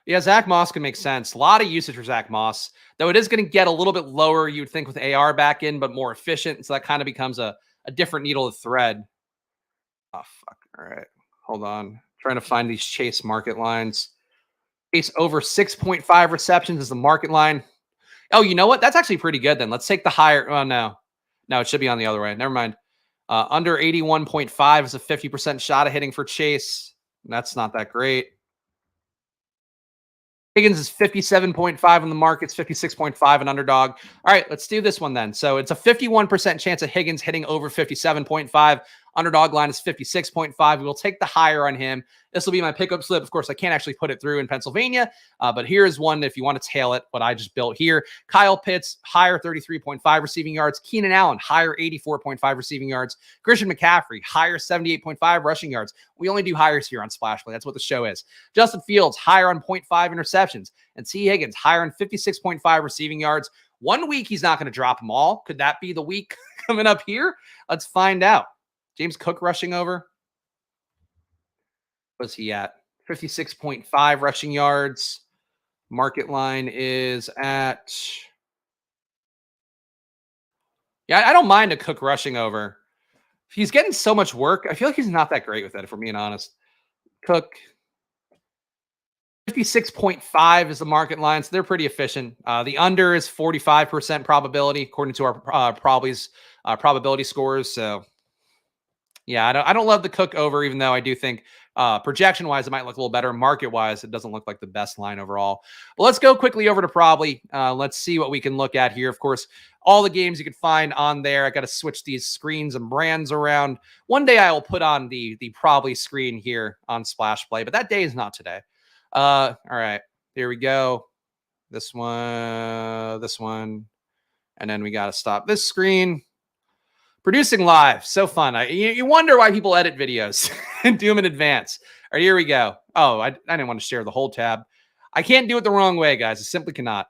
Yeah, Zach Moss can make sense. A lot of usage for Zach Moss, though it is going to get a little bit lower, you would think, with AR back in, but more efficient. So that kind of becomes a different needle to thread. Oh, fuck. All right. Hold on. Trying to find these Chase market lines. Chase over 6.5 receptions is the market line. Oh, you know what? That's actually pretty good then. Let's take the higher. Oh, no. No, it should be on the other way. Never mind. Under 81.5 is a 50% shot of hitting for Chase. That's not that great. Higgins is 57.5 on the market. It's 56.5 an underdog. All right, let's do this one then. So it's a 51% chance of Higgins hitting over 57.5. Underdog line is 56.5. We will take the higher on him. This will be my pickup slip. Of course, I can't actually put it through in Pennsylvania, but here is one if you want to tail it, what I just built here. Kyle Pitts, higher 33.5 receiving yards. Keenan Allen, higher 84.5 receiving yards. Christian McCaffrey, higher 78.5 rushing yards. We only do hires here on Splash Play. That's what the show is. Justin Fields, higher on 0.5 interceptions. And T. Higgins, higher on 56.5 receiving yards. 1 week, he's not going to drop them all. Could that be the week coming up here? Let's find out. James Cook rushing over. What's he at? 56.5 rushing yards. Market line is at... Yeah, I don't mind a Cook rushing over. He's getting so much work. I feel like he's not that great with it, if we're being honest. Cook... 56.5 is the market line, so they're pretty efficient. The under is 45% probability, according to our probability scores. So, yeah, I don't love the Cook over, even though I do think projection-wise it might look a little better. Market-wise, it doesn't look like the best line overall. But let's go quickly over to Probably. Let's see what we can look at here. Of course, all the games you can find on there. I got to switch these screens and brands around. One day I will put on the Probably screen here on Splash Play, but that day is not today. All right, here we go. This one, and then we got to stop this screen. Producing live, so fun. You wonder why people edit videos and do them in advance. All right, here we go. Oh, I didn't want to share the whole tab. I can't do it the wrong way, guys. I simply cannot.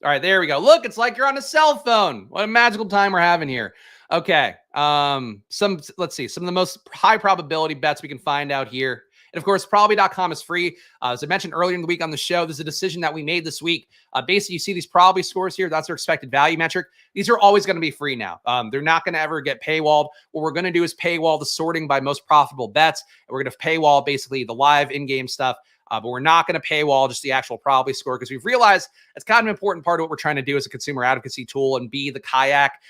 All right, there we go. Look, it's like you're on a cell phone. What a magical time we're having here. Okay. Let's see, some of the most high probability bets we can find out here. And of course, probably.com is free. As I mentioned earlier in the week on the show, this is a decision that we made this week. Basically, you see these probably scores here. That's our expected value metric. These are always going to be free now. They're not going to ever get paywalled. What we're going to do is paywall the sorting by most profitable bets. And we're going to paywall basically the live in-game stuff. But we're not going to paywall just the actual probably score because we've realized it's kind of an important part of what we're trying to do as a consumer advocacy tool and be the kayak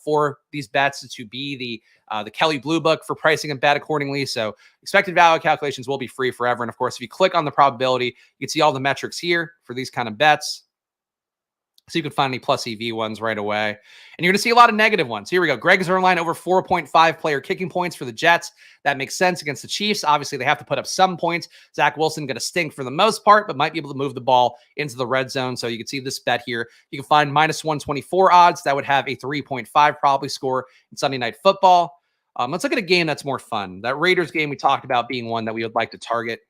for these bets, to be the Kelly Blue Book for pricing and bet accordingly. So expected value calculations will be free forever. And of course, if you click on the probability, you can see all the metrics here for these kind of bets. So you can find any plus EV ones right away. And you're going to see a lot of negative ones. Here we go. Greg Zuerlein over 4.5 player kicking points for the Jets. That makes sense against the Chiefs. Obviously, they have to put up some points. Zach Wilson going to stink for the most part, but might be able to move the ball into the red zone. So you can see this bet here. You can find minus 124 odds. That would have a 3.5 probably score in Sunday Night Football. Let's look at a game that's more fun. That Raiders game we talked about being one that we would like to target.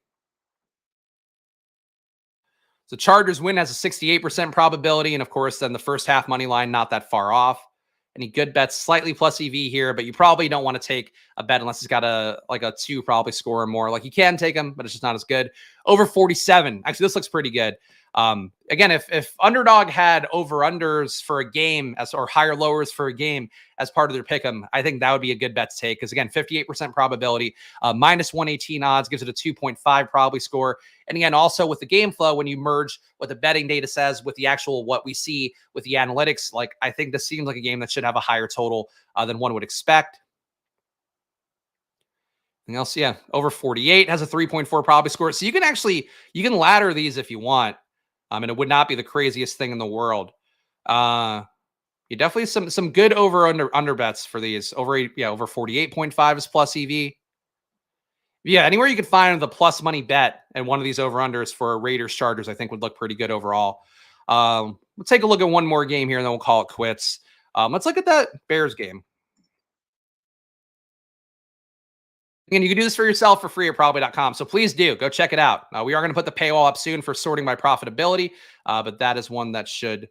So Chargers win has a 68% probability. And of course, then the first half money line, not that far off. Any good bets, slightly plus EV here, but you probably don't want to take a bet unless it's got a 2 probably score or more. Like you can take them, but it's just not as good. Over 47. Actually, this looks pretty good. Again, if Underdog had over-unders for a game or higher lowers for a game as part of their pick'em, I think that would be a good bet to take. Because again, 58% probability, minus 118 odds gives it a 2.5 probably score. And again, also with the game flow, when you merge what the betting data says with the actual what we see with the analytics, like I think this seems like a game that should have a higher total than one would expect. Anything else? Yeah, over 48 has a 3.4 probably score. So you can ladder these if you want. And it would not be the craziest thing in the world. You definitely some good under bets for these. Over 48.5 is plus EV. Yeah, anywhere you could find the plus money bet and one of these over unders for Raiders Chargers, I think would look pretty good overall. Let's take a look at one more game here and then we'll call it quits. Let's look at that Bears game. Again, you can do this for yourself for free at probably.com. So please do go check it out. We are going to put the paywall up soon for sorting by profitability, but that is one that should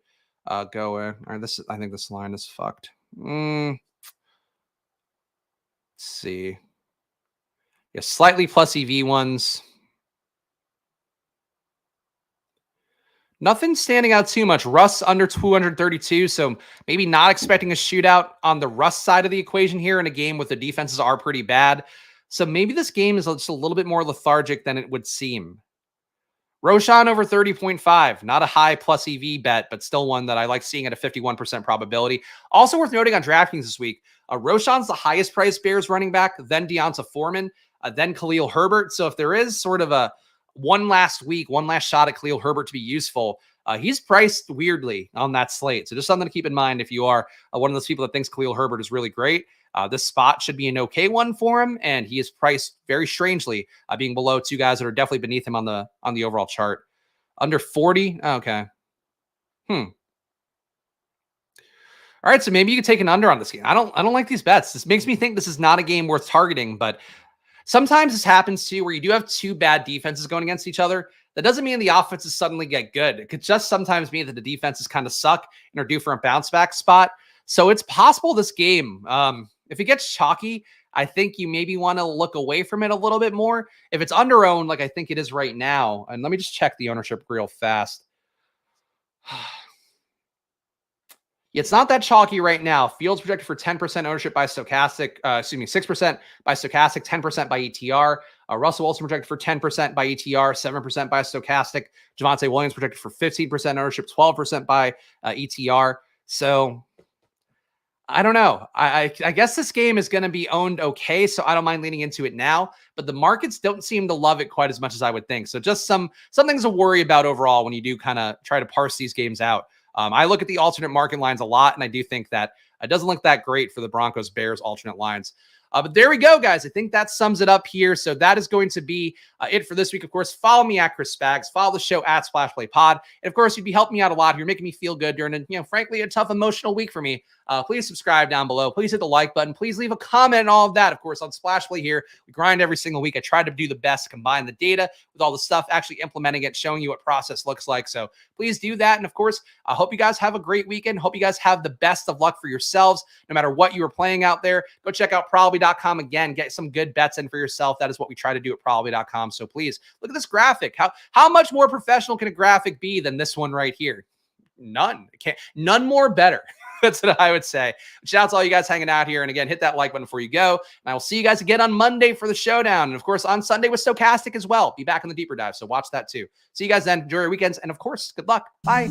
go in. All right, I think this line is fucked. Let's see. Yeah, slightly plus EV ones. Nothing standing out too much. Russ under 232, so maybe not expecting a shootout on the Russ side of the equation here in a game with the defenses are pretty bad. So maybe this game is just a little bit more lethargic than it would seem. Roshan over 30.5. Not a high plus EV bet, but still one that I like seeing at a 51% probability. Also worth noting on DraftKings this week, Roshan's the highest priced Bears running back, then Deonta Foreman, then Khalil Herbert. So if there is sort of a one last shot at Khalil Herbert to be useful, he's priced weirdly on that slate. So just something to keep in mind if you are one of those people that thinks Khalil Herbert is really great. This spot should be an okay one for him, and he is priced very strangely, being below two guys that are definitely beneath him on the overall chart. Under 40, okay. All right, so maybe you could take an under on this game. I don't like these bets. This makes me think this is not a game worth targeting, but sometimes this happens too, where you do have two bad defenses going against each other. That doesn't mean the offenses suddenly get good. It could just sometimes mean that the defenses kind of suck and are due for a bounce back spot. So it's possible this game, if it gets chalky, I think you maybe want to look away from it a little bit more. If it's under owned, like I think it is right now, and let me just check the ownership real fast. It's not that chalky right now. Fields projected for 10% ownership by Stochastic, 6% by Stochastic, 10% by ETR. Russell Wilson projected for 10% by ETR, 7% by Stochastic. Javonte Williams projected for 15% ownership, 12% by ETR. So I don't know. I guess this game is going to be owned okay, so I don't mind leaning into it now. But the markets don't seem to love it quite as much as I would think. So just some things to worry about overall when you do kind of try to parse these games out. I look at the alternate market lines a lot, and I do think that it doesn't look that great for the Broncos-Bears alternate lines. But there we go, guys. I think that sums it up here. So that is going to be it for this week. Of course, follow me at Chris Spags. Follow the show at Splash Play Pod. And of course, you'd be helping me out a lot. You're making me feel good during frankly, a tough emotional week for me. please subscribe down below. Please hit the like button. Please leave a comment and all of that. Of course, on Splashplay here, we grind every single week. I try to do the best to combine the data with all the stuff, actually implementing it, showing you what process looks like. So please do that. And of course, I hope you guys have a great weekend. Hope you guys have the best of luck for yourselves, no matter what you are playing out there. Go check out probably.com again. Get some good bets in for yourself. That is what we try to do at probably.com. So please look at this graphic. How much more professional can a graphic be than this one right here? None. None more better. That's what I would say. Shout out to all you guys hanging out here. And again, hit that like button before you go. And I will see you guys again on Monday for the showdown. And of course, on Sunday with Stochastic as well. Be back in the deeper dive. So watch that too. See you guys then. Enjoy your weekends. And of course, good luck. Bye.